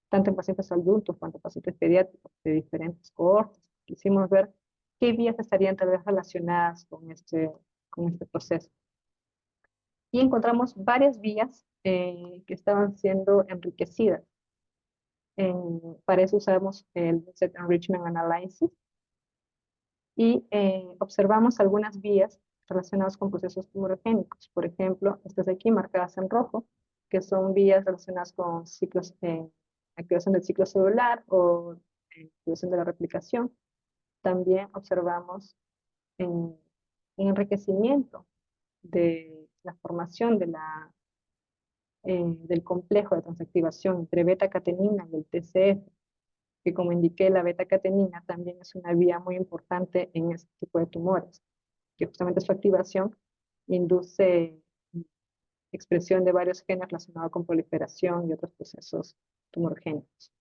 tanto en pacientes adultos cuanto en pacientes pediátricos de diferentes cohortes, quisimos ver qué vías estarían tal vez relacionadas con este proceso. Y encontramos varias vías que estaban siendo enriquecidas. Para eso usamos el Set Enrichment Analysis, y observamos algunas vías relacionadas con procesos tumorigénicos. Por ejemplo, estas de aquí marcadas en rojo, que son vías relacionadas con ciclos, activación del ciclo celular o activación de la replicación. También observamos un enriquecimiento de la formación del complejo de transactivación entre beta-catenina y el TCF que como indiqué, la beta-catenina también es una vía muy importante en este tipo de tumores, que justamente su activación induce expresión de varios genes relacionados con proliferación y otros procesos tumorigénicos.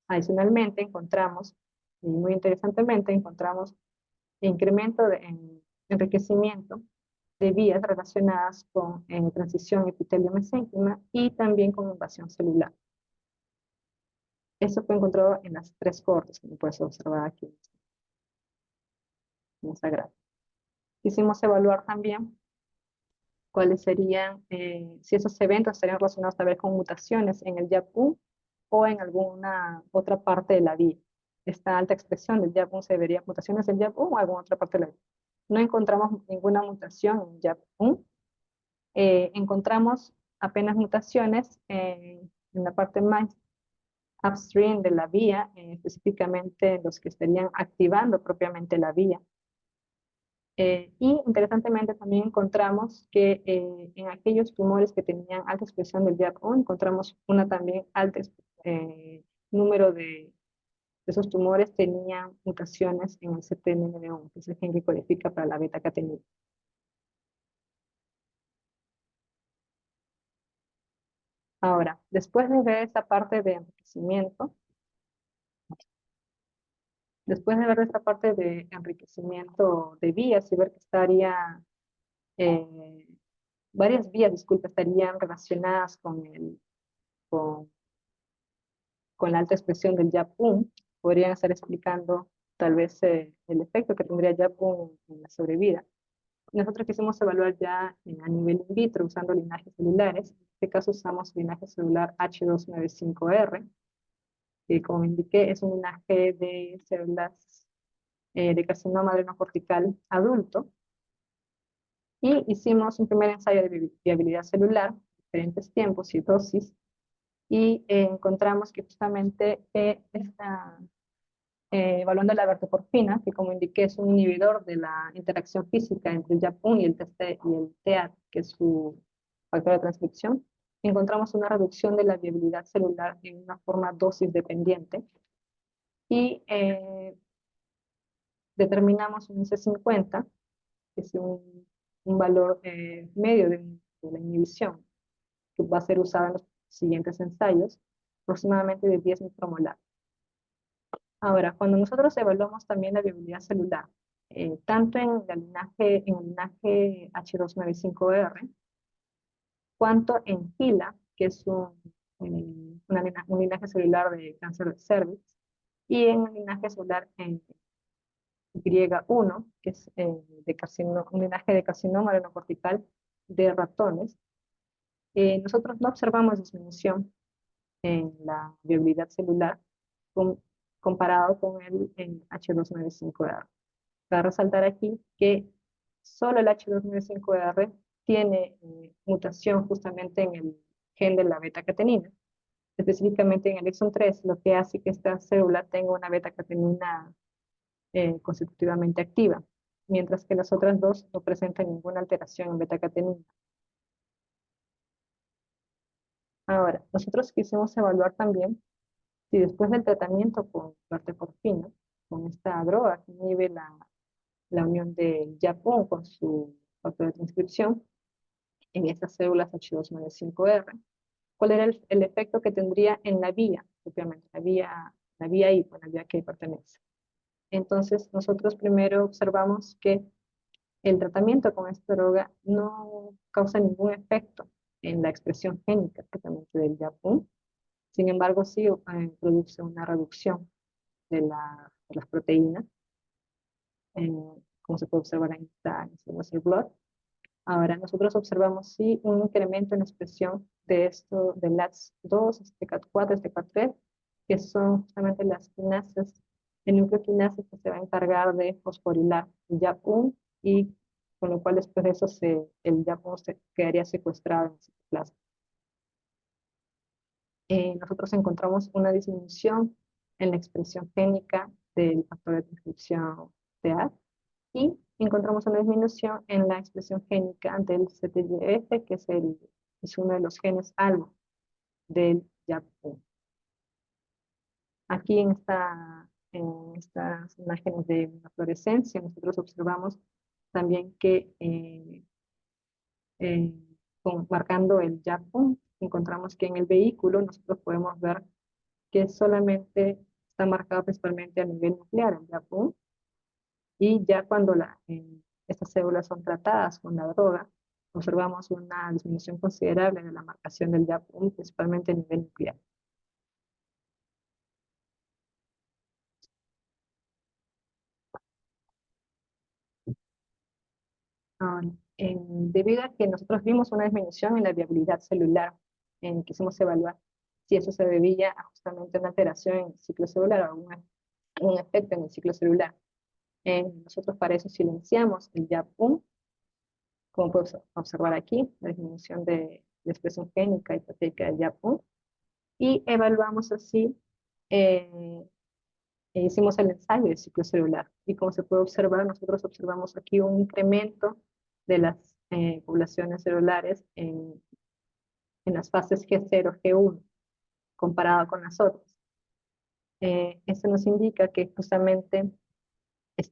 Adicionalmente, encontramos, y muy interesantemente, encontramos incremento en enriquecimiento de vías relacionadas con transición epitelio-mesénquima y también con invasión celular. Eso fue encontrado en las 3 cohortes, como puedes observar aquí en esa gráfica. Quisimos evaluar también cuáles serían, si esos eventos estarían relacionados tal vez con mutaciones en el YAP1 o en alguna otra parte de la vía. Esta alta expresión del YAP1 se debería mutaciones del YAP1 o en alguna otra parte de la vía. No encontramos ninguna mutación en YAP1. Encontramos apenas mutaciones en la parte más upstream de la vía, específicamente los que estarían activando propiamente la vía. Y interesantemente también encontramos que en aquellos tumores que tenían alta expresión del YAP1, encontramos una también alta número de esos tumores tenían mutaciones en el CTNNB1, que es el gen que codifica para la beta-catenina. Ahora, después de ver esta parte de enriquecimiento, de vías y ver que estaría, varias vías, disculpa, estarían relacionadas con, con la alta expresión del YAP1, podrían estar explicando tal vez el efecto que tendría YAP1 en la sobrevida. Nosotros quisimos evaluar ya a nivel in vitro usando linajes celulares. En este caso usamos linaje celular H295R, que como indiqué es un linaje de células de carcinoma adrenocortical adulto. Y hicimos un primer ensayo de viabilidad celular, diferentes tiempos y dosis, y encontramos que justamente evaluando la verteporfina, que como indiqué es un inhibidor de la interacción física entre el YAP1 y el TEAD, que es su factor de transcripción, encontramos una reducción de la viabilidad celular en una forma dosis dependiente y determinamos un IC50, que es un valor medio de la inhibición, que va a ser usado en los siguientes ensayos, aproximadamente de 10 micromolar. Ahora, cuando nosotros evaluamos también la viabilidad celular, tanto en el linaje H295R, cuanto en GILA, que es un linaje celular de cáncer de cervix, y en el linaje celular en Y1, que es un linaje de carcinoma adrenocortical de ratones, nosotros no observamos disminución en la viabilidad celular comparado con el H295R. Para resaltar aquí que solo el H295R tiene mutación justamente en el gen de la beta-catenina, específicamente en el exon 3, lo que hace que esta célula tenga una beta-catenina constitutivamente activa, mientras que las otras dos no presentan ninguna alteración en beta-catenina. Ahora, nosotros quisimos evaluar también si después del tratamiento con verteporfina, con esta droga que inhibe la unión del YAP1 con su factor de transcripción en estas células H295R, cuál era el efecto que tendría en la vía, propiamente, la vía I, la vía que pertenece. Entonces, nosotros primero observamos que el tratamiento con esta droga no causa ningún efecto en la expresión génica propiamente del YAP1. Sin embargo, sí produce una reducción de las proteínas, como se puede observar en esta blot. Ahora, nosotros observamos sí un incremento en la expresión de esto, de LATS2, STK4, STK3, que son justamente las quinasas, el núcleo quinasa que se va a encargar de fosforilar el YAP1 y con lo cual después de eso el YAP1 quedaría secuestrado en el citoplasma. Nosotros encontramos una disminución en la expresión génica del factor de transcripción TEAD y encontramos una disminución en la expresión génica del CTGF, que es uno de los genes algo del YAP1. Aquí en estas imágenes de fluorescencia, nosotros observamos también que eh, marcando el YAP1, encontramos que en el vehículo nosotros podemos ver que solamente está marcado principalmente a nivel nuclear, el YAP1, y ya cuando estas células son tratadas con la droga, observamos una disminución considerable de la marcación del YAP1, principalmente a nivel nuclear. Ahora, debido a que nosotros vimos una disminución en la viabilidad celular, quisimos evaluar si eso se debía a justamente una alteración en el ciclo celular o un efecto en el ciclo celular. Nosotros para eso silenciamos el YAP1, como puedes observar aquí, la disminución de la expresión génica y proteica del YAP1, y evaluamos así, hicimos el ensayo del ciclo celular, y como se puede observar, nosotros observamos aquí un incremento de las poblaciones celulares en las fases G0, G1, comparado con las otras. Esto nos indica que justamente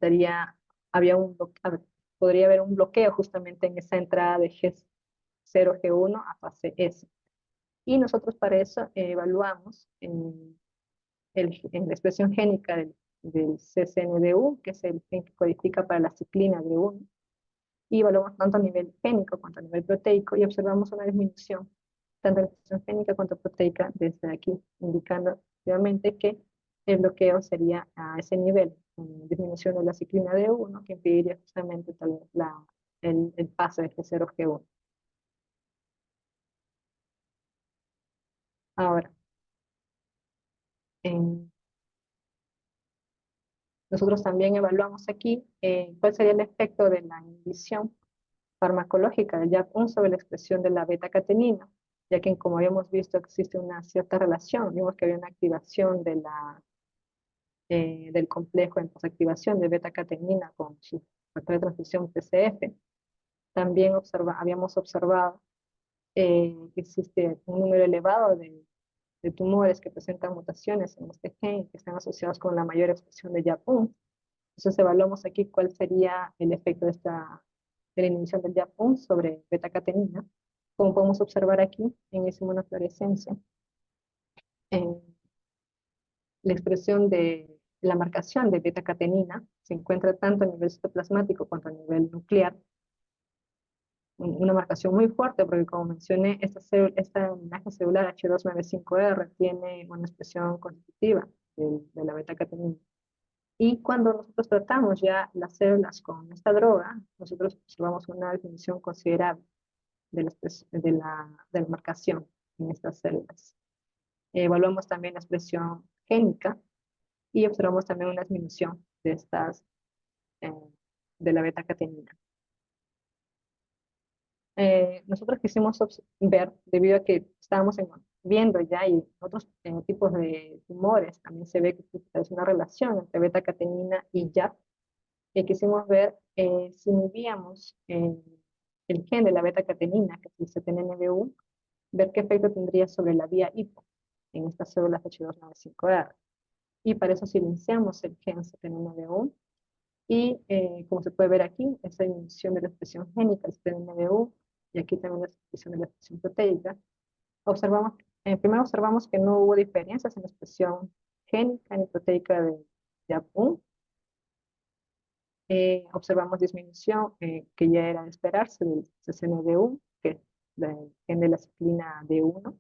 podría haber un bloqueo justamente en esa entrada de G0, G1 a fase S. Y nosotros para eso evaluamos en la expresión génica del CCND1, que es el gen que codifica para la ciclina D1, y evaluamos tanto a nivel génico cuanto a nivel proteico y observamos una disminución tanto en la expresión génica cuanto proteica desde aquí, indicando obviamente que el bloqueo sería a ese nivel, disminución de la ciclina D1, que impediría justamente tal vez el paso de G0 G1. Ahora, nosotros también evaluamos aquí cuál sería el efecto de la inhibición farmacológica del YAP1 sobre la expresión de la beta-catenina, ya que como habíamos visto existe una cierta relación, vimos que había una activación del complejo en posactivación de beta-catenina con su factor de transcripción TCF. También habíamos observado que existe un número elevado de tumores que presentan mutaciones en este gen que están asociados con la mayor expresión de YAP1. Entonces evaluamos aquí cuál sería el efecto de la inhibición del YAP1 sobre beta-catenina. Como podemos observar aquí en esa inmunofluorescencia, la expresión de la marcación de beta-catenina se encuentra tanto a nivel citoplasmático cuanto a nivel nuclear. Una marcación muy fuerte, porque como mencioné, esta homenaje celular H295R tiene una expresión constitutiva de la beta-catenina. Y cuando nosotros tratamos ya las células con esta droga, nosotros observamos una disminución considerable de la marcación en estas células. Evaluamos también la expresión génica y observamos también una disminución eh, de la beta-catenina. Nosotros quisimos ver, debido a que estábamos viendo ya y otros tipos de tumores, también se ve que es una relación entre beta-catenina y YAP, quisimos ver si inhibíamos el gen de la beta-catenina, que es el CTNNB1, ver qué efecto tendría sobre la vía HIPO en estas células H295R. Y para eso silenciamos el gen CTNNB1 y como se puede ver aquí, esa disminución de la expresión génica del CTNNB1 y aquí también la expresión de la expresión proteica. Primero observamos que no hubo diferencias en la expresión génica ni proteica de YAP1. Observamos disminución que ya era de esperarse del CCND1, que es el gen de la ciclina D1,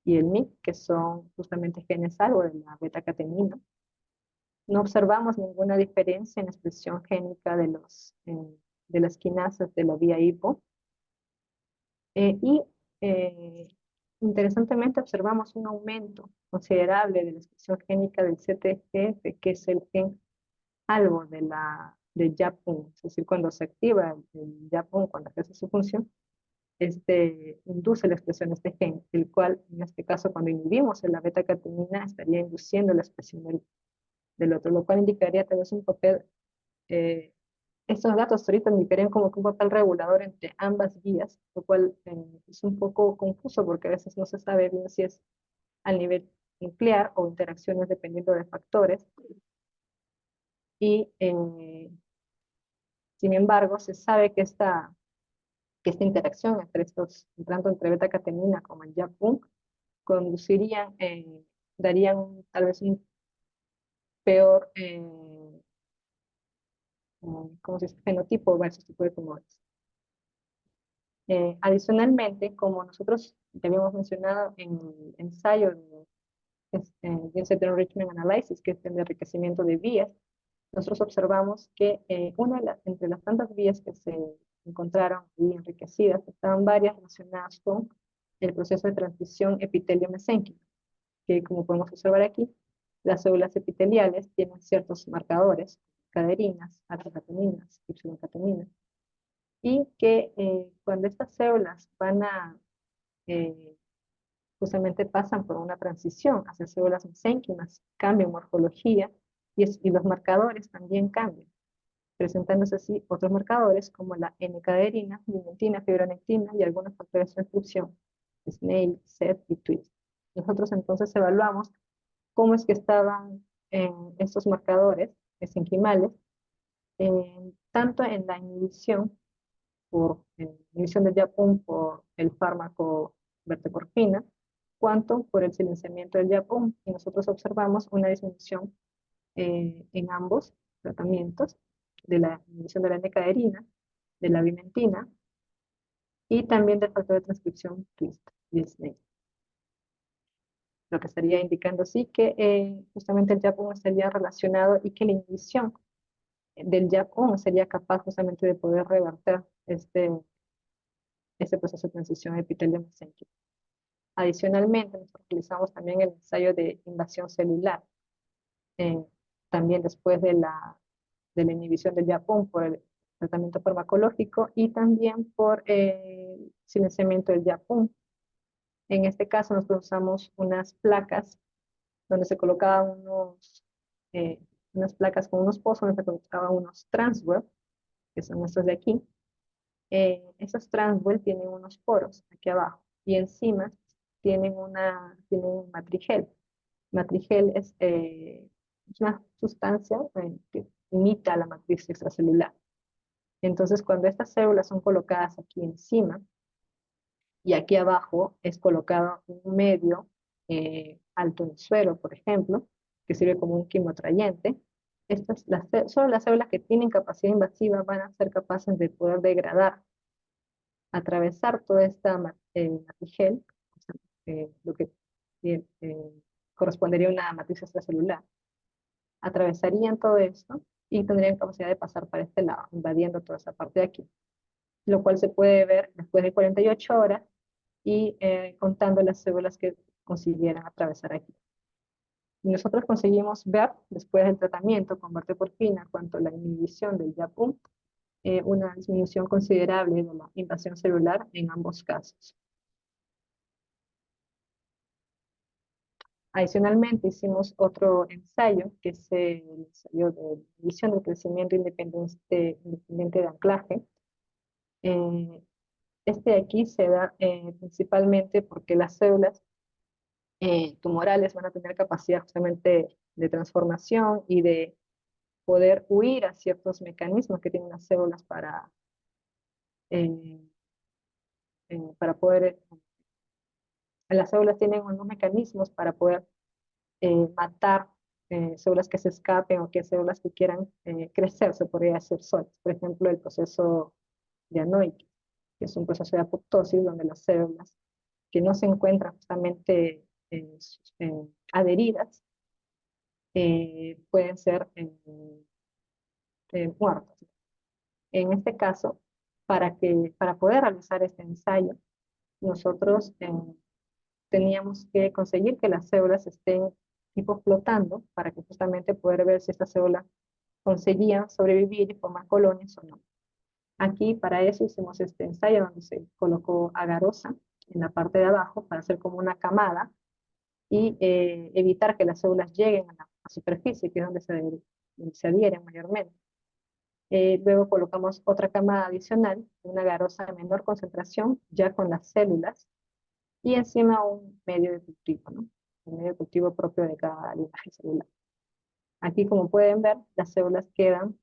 y el MYC, que son justamente genes algo de la beta-catenina. No observamos ninguna diferencia en la expresión génica de las quinasas de la vía HIPO. Interesantemente observamos un aumento considerable de la expresión génica del CTGF, que es el gen algo de YAP1, es decir, cuando se activa el YAP1, cuando ejerce su función, induce la expresión de este gen, el cual, en este caso, cuando inhibimos la beta-catenina, estaría induciendo la expresión del otro, lo cual indicaría tal vez un papel, estos datos ahorita indicarían como que un papel regulador entre ambas vías, lo cual es un poco confuso porque a veces no se sabe bien si es al nivel nuclear o interacciones dependiendo de factores. Y, sin embargo, se sabe que esta interacción tanto entre beta-catenina como el YAP1, conducirían, darían tal vez un peor ¿cómo se dice? Fenotipo versus tipo de tumores. Adicionalmente, como nosotros ya habíamos mencionado en el ensayo de Gene Set Enrichment Analysis, que es el enriquecimiento de vías, nosotros observamos que entre las tantas vías que se encontraron y enriquecidas, estaban varias relacionadas con el proceso de transición epitelio-mesénquico, que como podemos observar aquí, las células epiteliales tienen ciertos marcadores, caderinas, alfa-cateninas, ipsilon-cateninas, y que cuando estas células eh, justamente pasan por una transición hacia células mesénquimas, cambian morfología y los marcadores también cambian, presentándose así otros marcadores como la N-caderina, vimentina, fibronectina y algunos factores de transcripción, SNAIL, SET y TWIST. Nosotros entonces evaluamos cómo es que estaban estos marcadores mesenquimales, tanto en la inhibición inhibición del YAP1 por el fármaco verteporfina, cuanto por el silenciamiento del YAP1. Y nosotros observamos una disminución en ambos tratamientos de la inhibición de la N-caderina, de la vimentina y también del factor de transcripción TWIST y el SNAIL. Lo que estaría indicando sí que justamente el YAP1 estaría relacionado y que la inhibición del YAP1 sería capaz justamente de poder revertir este proceso de transición epitelio-mesénquico. Adicionalmente, nosotros utilizamos también el ensayo de invasión celular, también después de la inhibición del YAP1 por el tratamiento farmacológico y también por silenciamiento del YAP1. En este caso, nosotros usamos unas placas donde se colocaban unas placas con unos pozos donde se colocaban unos transwell, que son estos de aquí. Esos transwell tienen unos poros aquí abajo y encima tienen un matrigel. Matrigel es una sustancia que imita la matriz extracelular. Entonces, cuando estas células son colocadas aquí encima y aquí abajo es colocado un medio alto en suero, por ejemplo, que sirve como un quimotrayente, solo las células que tienen capacidad invasiva van a ser capaces de poder degradar, atravesar toda esta matrigel, lo que eh, eh, correspondería a una matriz extracelular. Atravesarían todo esto y tendrían capacidad de pasar para este lado, invadiendo toda esa parte de aquí, lo cual se puede ver después de 48 horas y contando las células que consiguieran atravesar aquí. Y nosotros conseguimos ver, después del tratamiento con verteporfina, cuanto a la inhibición del YAP1, una disminución considerable de la invasión celular en ambos casos. Adicionalmente, hicimos otro ensayo, que es el ensayo de medición del crecimiento independiente de anclaje. Este de aquí se da principalmente porque las células tumorales van a tener capacidad justamente de transformación y de poder huir a ciertos mecanismos que tienen las células eh, poder... las células tienen unos mecanismos para poder matar células que se escapen o que células que quieran crecer, se podría decir solas. Por ejemplo, el proceso de anoikia, que es un proceso de apoptosis donde las células que no se encuentran justamente adheridas pueden ser muertas. En este caso, para poder realizar este ensayo, nosotros teníamos que conseguir que las células estén tipo flotando para que justamente poder ver si estas células conseguían sobrevivir y formar colonias o no. Aquí para eso hicimos este ensayo donde se colocó agarosa en la parte de abajo para hacer como una camada y evitar que las células lleguen a la superficie, que es donde se adhieren mayormente. Luego colocamos otra camada adicional, una agarosa de menor concentración, ya con las células, y encima un medio de cultivo, ¿no? el medio de cultivo propio de cada linaje celular. Aquí, como pueden ver, las células quedan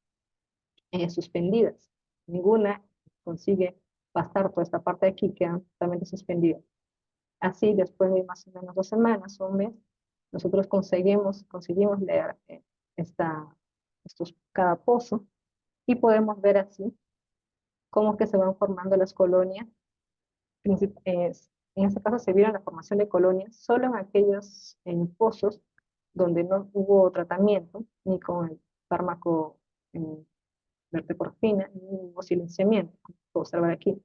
suspendidas. Ninguna consigue pasar por esta parte de aquí, quedan totalmente suspendidas. Así, después de más o menos 2 semanas o un mes, nosotros conseguimos leer cada pozo y podemos ver así cómo que se van formando las colonias. En este caso se vieron la formación de colonias solo en aquellos pozos donde no hubo tratamiento ni con el fármaco verteporfina, ni hubo silenciamiento, como puedo observar aquí,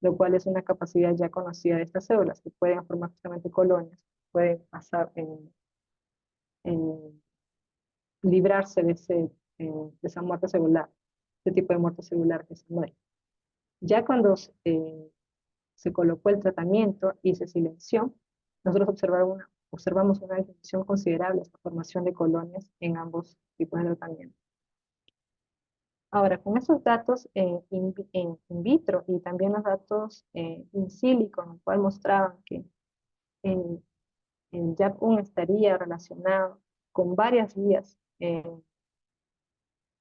lo cual es una capacidad ya conocida de estas células, que pueden formar justamente colonias, pueden pasar en librarse de esa muerte celular, este tipo de muerte celular que se muere. Ya cuando se colocó el tratamiento y se silenció, nosotros observamos una disminución considerable de la formación de colonias en ambos tipos de tratamiento. Ahora, con esos datos in vitro y también los datos in silico, en los cuales mostraban que el JAK1 estaría relacionado con varias vías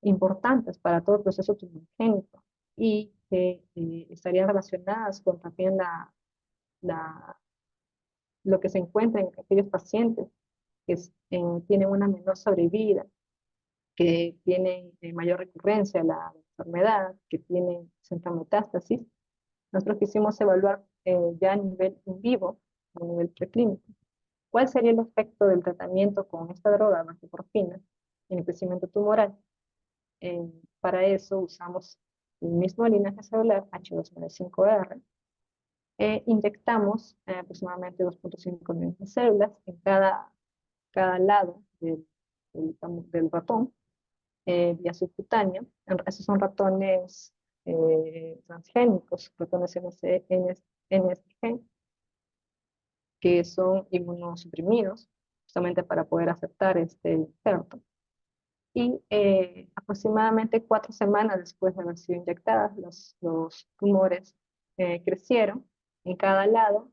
importantes para todo el proceso tumorigénico y que estarían relacionadas con también lo que se encuentra en aquellos pacientes que tienen una menor sobrevida, que tienen mayor recurrencia a la enfermedad, que tienen centro metástasis. Nosotros quisimos evaluar ya a nivel in vivo, a nivel preclínico, cuál sería el efecto del tratamiento con esta droga, verteporfina, en el crecimiento tumoral. Para eso usamos el mismo linaje celular, H295R, inyectamos aproximadamente 2.5 millones de células en cada lado del ratón, vía subcutánea. Esos son ratones transgénicos, ratones NSG, que son inmunosuprimidos, justamente para poder aceptar este injerto. Y aproximadamente 4 semanas después de haber sido inyectadas, los tumores crecieron en cada lado,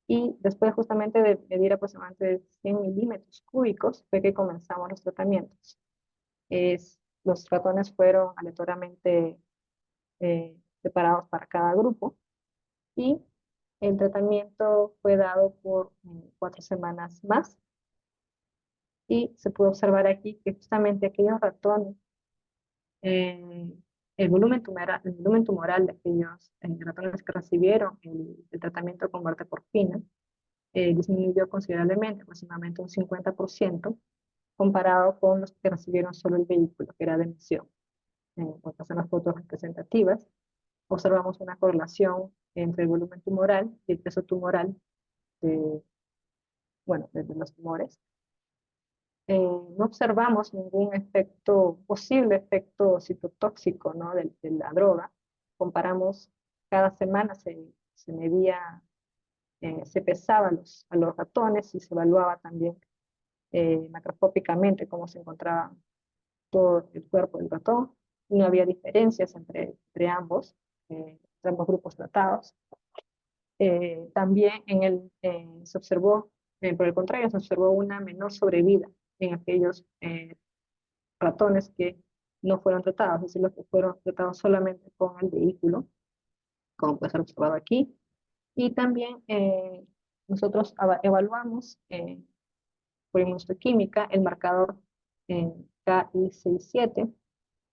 y después justamente de medir aproximadamente 100 milímetros cúbicos fue que comenzamos los tratamientos. Los ratones fueron aleatoriamente separados para cada grupo, y el tratamiento fue dado por 4 semanas más, y se pudo observar aquí que justamente aquellos ratones, el volumen tumoral de aquellos ratones que recibieron el tratamiento con verteporfina disminuyó considerablemente, aproximadamente un 50%, comparado con los que recibieron solo el vehículo, que era de emisión. Estas son las fotos representativas. Observamos una correlación entre el volumen tumoral y el peso tumoral de los tumores. No observamos ningún posible efecto citotóxico, ¿no?, de la droga. Comparamos, cada semana se medía, se pesaba a los ratones y se evaluaba también macroscópicamente cómo se encontraba todo el cuerpo del ratón. No había diferencias entre ambos grupos tratados. También se observó, por el contrario, se observó una menor sobrevida en aquellos ratones que no fueron tratados, es decir, los que fueron tratados solamente con el vehículo, como puede ser observado aquí. Y también nosotros evaluamos por inmunohistoquímica el marcador Ki67,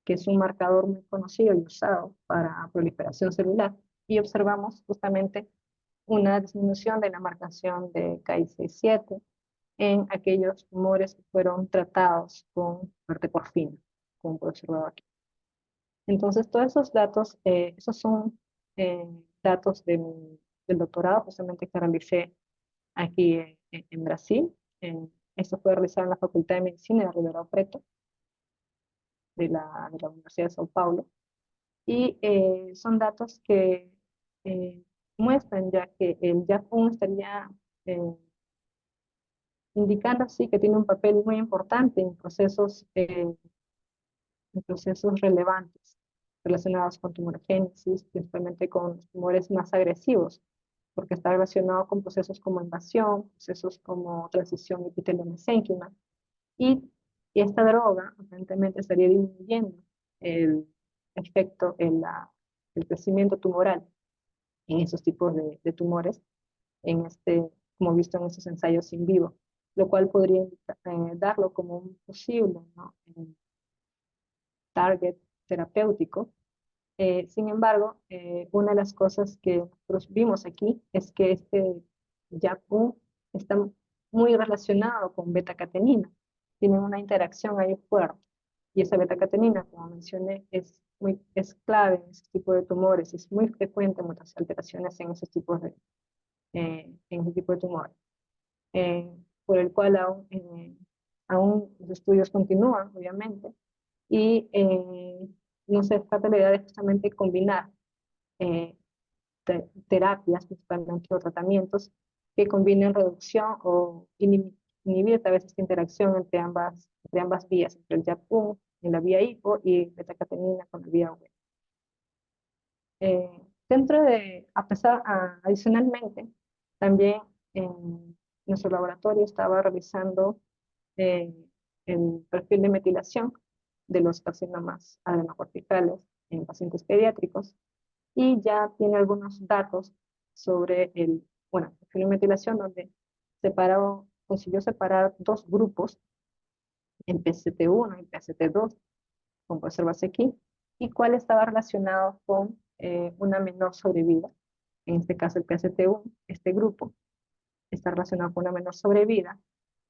que es un marcador muy conocido y usado para proliferación celular, y observamos justamente una disminución de la marcación de Ki67 en aquellos tumores que fueron tratados con verteporfina, como puedo observar aquí. Entonces, todos esos datos, esos son datos del doctorado, justamente que realicé aquí en Brasil. Esto fue realizado en la Facultad de Medicina de Ribeirão Preto, de la Universidad de São Paulo. Y son datos que muestran ya que el JAK1 estaría indicando así que tiene un papel muy importante en procesos relevantes relacionados con tumorogénesis, principalmente con los tumores más agresivos, porque está relacionado con procesos como invasión, procesos como transición epitelio-mesénquima, y esta droga aparentemente estaría disminuyendo el efecto en el crecimiento tumoral en esos tipos de tumores, como visto en esos ensayos in vivo, lo cual podría darlo como un posible, ¿no? Target terapéutico. Sin embargo, una de las cosas que nosotros vimos aquí es que este YAP1 está muy relacionado con beta-catenina. Tienen una interacción ahí fuerte. Y esa beta-catenina, como mencioné, es clave en ese tipo de tumores. Es muy frecuente muchas alteraciones en esos tipos en ese tipo de tumores. Por el cual aún los estudios continúan, obviamente, y no se trata la idea de justamente combinar eh, terapias, principalmente, o tratamientos que combinen reducción o inhibir tal vez esta interacción entre ambas vías, entre el YAP1 en la vía hipo y beta-catenina con la vía web. Adicionalmente, también en nuestro laboratorio estaba revisando eh, el perfil de metilación de los carcinomas adenocorticales en pacientes pediátricos y ya tiene algunos datos sobre el perfil de metilación donde consiguió separar dos grupos, en PCT1 y PCT2, como puede observarse aquí, y cuál estaba relacionado con una menor sobrevida. En este caso, el PCT1, este grupo, está relacionado con una menor sobrevida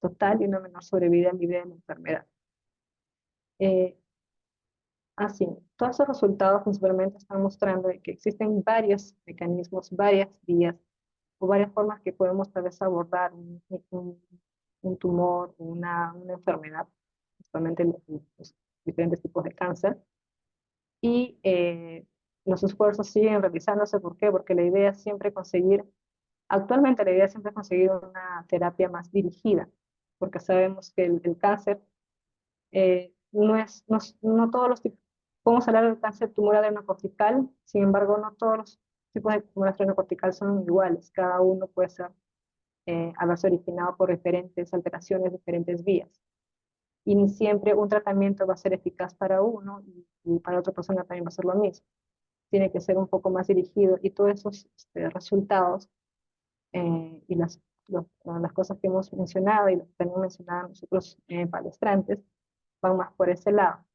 total y una menor sobrevida libre de la enfermedad. Así, todos esos resultados principalmente están mostrando que existen varios mecanismos, varias vías o varias formas que podemos tal vez abordar un tumor o una enfermedad, principalmente los diferentes tipos de cáncer. Y los esfuerzos siguen realizándose. ¿Por qué? Porque la idea es siempre actualmente la idea es siempre conseguir una terapia más dirigida, porque sabemos que el cáncer no todos los tipos, podemos hablar del cáncer tumor adenocortical, sin embargo, no todos los tipos de tumor adenocortical son iguales, cada uno puede haberse originado por diferentes alteraciones, diferentes vías. Y ni siempre un tratamiento va a ser eficaz para uno y para otra persona también va a ser lo mismo. Tiene que ser un poco más dirigido y todos esos resultados y las cosas que hemos mencionado y lo que también mencionaban nosotros palestrantes van más por ese lado.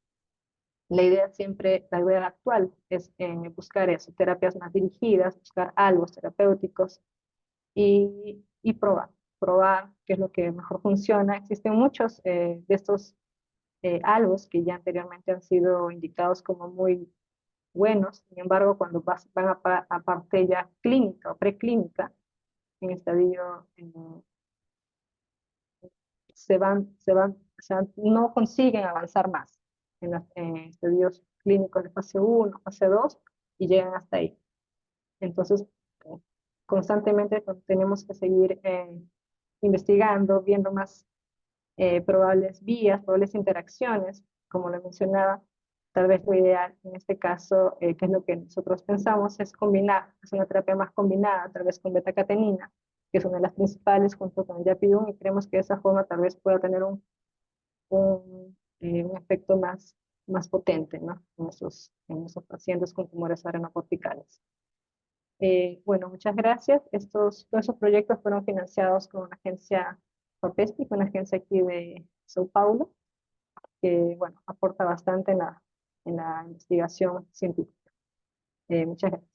La idea actual es buscar eso, terapias más dirigidas, buscar algo terapéuticos y probar qué es lo que mejor funciona. Existen muchos de estos algos que ya anteriormente han sido indicados como muy buenos. Sin embargo, cuando van a parte ya clínica o preclínica, en estadio, no consiguen avanzar más en los estudios clínicos de fase 1, fase 2 y llegan hasta ahí. Entonces, constantemente tenemos que seguir investigando, viendo más probables vías, probables interacciones, como lo mencionaba. Tal vez lo ideal en este caso, que es lo que nosotros pensamos, es hacer una terapia más combinada, tal vez con beta-catenina, que es una de las principales, junto con el YAP1, y creemos que de esa forma tal vez pueda tener un efecto más potente, ¿no? En esos pacientes con tumores adenocorticales. Bueno, muchas gracias. Todos esos proyectos fueron financiados con una agencia FAPESP, una agencia aquí de Sao Paulo, que, bueno, aporta bastante en la investigación científica. Muchas gracias.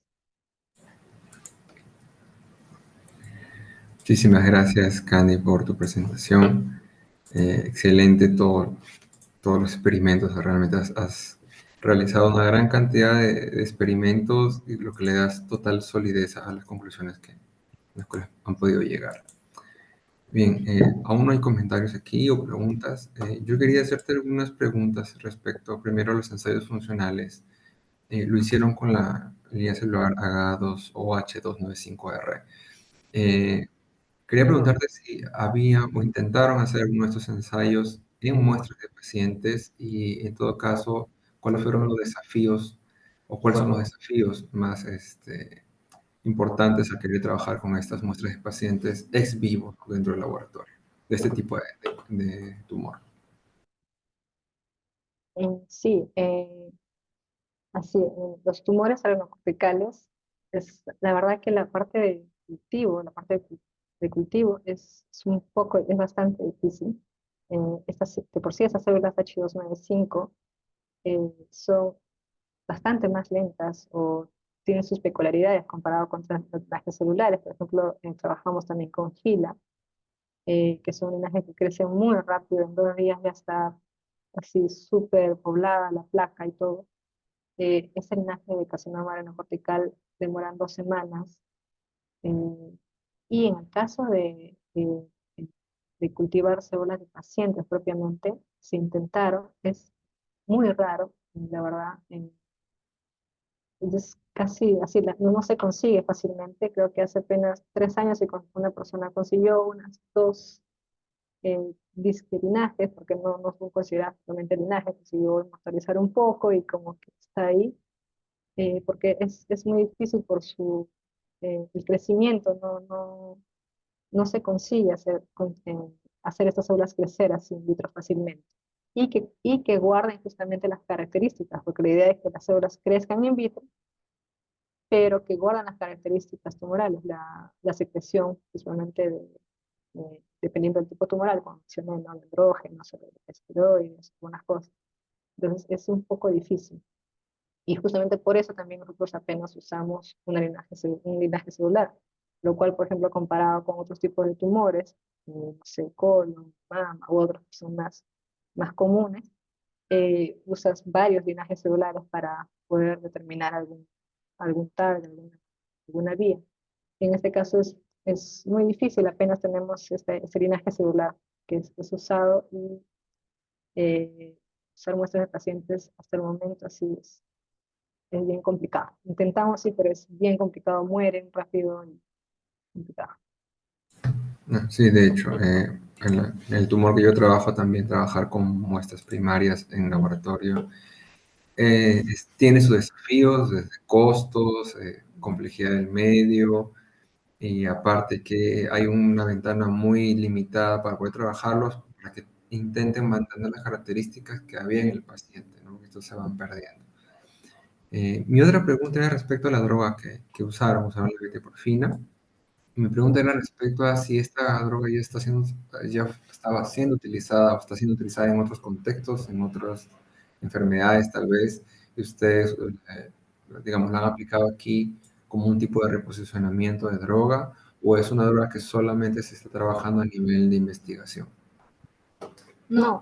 Muchísimas gracias, Candy, por tu presentación. Excelente todos los experimentos. Realmente has realizado una gran cantidad de experimentos y lo que le das total solidez a las conclusiones que las cuales han podido llegar. Bien, aún no hay comentarios aquí o preguntas. Yo quería hacerte algunas preguntas respecto primero a los ensayos funcionales. Lo hicieron con la línea celular AGA2OH295R. Quería preguntarte si había o intentaron hacer uno de estos ensayos en muestras de pacientes y, en todo caso, cuáles fueron los desafíos o cuáles son los desafíos más importantes a querer trabajar con estas muestras de pacientes ex vivo dentro del laboratorio, de este tipo de tumor. Sí, así, los tumores adenocorticales, la verdad que la parte de cultivo, la parte de cultivo es un poco, es bastante difícil. De por sí esas células H295 son bastante más lentas o tienen sus peculiaridades comparado con transplantes celulares. Por ejemplo, trabajamos también con GILA, que son linajes que crecen muy rápido, en 2 días ya está así súper poblada la placa y todo. Ese linaje de carcinoma adenocortical demoran 2 semanas. eh, y en el caso de cultivar células de pacientes propiamente, se intentaron, es muy raro, la verdad. Es casi así, no se consigue fácilmente. Creo que hace apenas 3 años una persona consiguió unas dos disque linajes, porque no son considerados realmente linajes, consiguió inmortalizar un poco y como que está ahí, porque es muy difícil por el crecimiento, no se consigue hacer estas células crecer así in vitro fácilmente. Y que guarden justamente las características, porque la idea es que las células crezcan in vitro, pero que guardan las características tumorales, la secreción, principalmente dependiendo del tipo tumoral, como mencioné, ¿no? Andrógenos, esteroides, algunas cosas. Entonces es un poco difícil. Y justamente por eso también nosotros apenas usamos un linaje celular, lo cual, por ejemplo, comparado con otros tipos de tumores, no sé, colon, mama u otros que son más comunes, usas varios linajes celulares para poder determinar algún target, alguna vía. En este caso es muy difícil, apenas tenemos este linaje celular que es usado y usar muestras de pacientes hasta el momento así es bien complicado. Intentamos, sí, pero es bien complicado, mueren rápido y complicado. No, sí, de hecho, en el tumor que yo trabajo también trabajar con muestras primarias en laboratorio tiene sus desafíos, desde costos, complejidad del medio, y aparte que hay una ventana muy limitada para poder trabajarlos, para que intenten mantener las características que había en el paciente, ¿no? Estos se van perdiendo. Mi otra pregunta era respecto a la droga que usaron la betaporfina. Mi pregunta era respecto a si esta droga ya estaba siendo utilizada o está siendo utilizada en otros contextos, en otras enfermedades tal vez, y ustedes, digamos, la han aplicado aquí como un tipo de reposicionamiento de droga, o es una droga que solamente se está trabajando a nivel de investigación. No,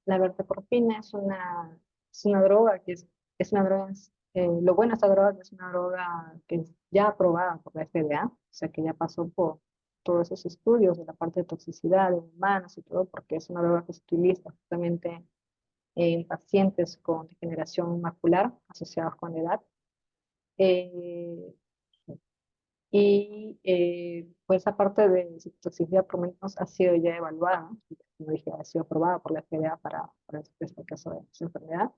la verteporfina es una droga es una droga, lo bueno de esta droga es que es una droga que es ya aprobada por la FDA, o sea que ya pasó por todos esos estudios de la parte de toxicidad en humanos y todo, porque es una droga que se utiliza justamente en pacientes con degeneración macular asociados con la edad. Eh, pues esa parte de toxicidad por lo menos ha sido ya evaluada, como dije, ha sido aprobada por la FDA para este caso de esa enfermedad.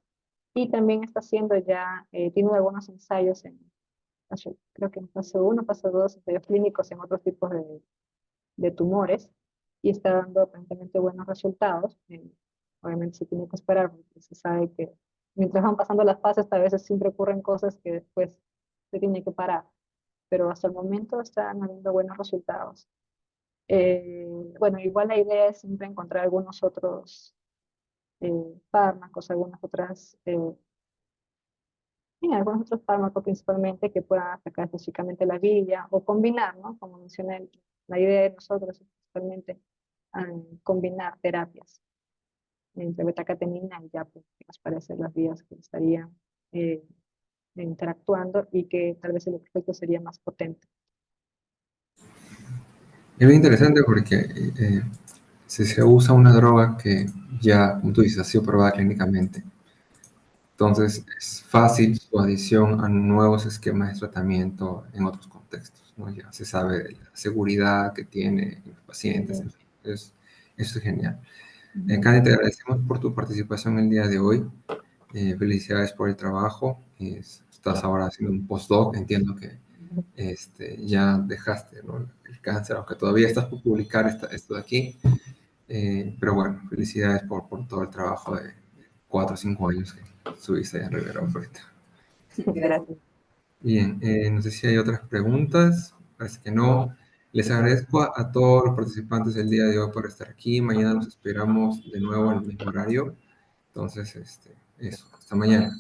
Y también está haciendo ya, tiene algunos ensayos creo que en fase 1, fase 2, ensayos clínicos en otros tipos de tumores, y está dando aparentemente buenos resultados. Obviamente se tiene que esperar, porque se sabe que mientras van pasando las fases, a veces siempre ocurren cosas que después se tiene que parar, pero hasta el momento están habiendo buenos resultados. Bueno, igual la idea es siempre encontrar algunos otros fármacos, algunos otros fármacos principalmente que puedan atacar específicamente la villa o combinar, ¿no? Como mencioné, la idea de nosotros es principalmente combinar terapias entre betacatenina y ya, pues, que nos parecen las vías que estarían eh, interactuando y que tal vez el efecto sería más potente. Es muy interesante porque si se usa una droga que ya, como tú dices, ha sido probada clínicamente, entonces es fácil su adición a nuevos esquemas de tratamiento en otros contextos, ¿no? Ya se sabe de la seguridad que tiene en los pacientes, en fin, eso es genial. Karen, te agradecemos por tu participación el día de hoy. Felicidades por el trabajo. Estás ahora haciendo un postdoc, entiendo que ya dejaste, ¿no? El cáncer, aunque todavía estás por publicar esto de aquí. Pero bueno, felicidades por todo el trabajo de 4 o 5 años que estuviste allá en Rivera ahorita. Gracias. Bien, no sé si hay otras preguntas. Parece que no. Les agradezco a todos los participantes del día de hoy por estar aquí. Mañana los esperamos de nuevo en el mismo horario. Entonces, eso. Hasta mañana.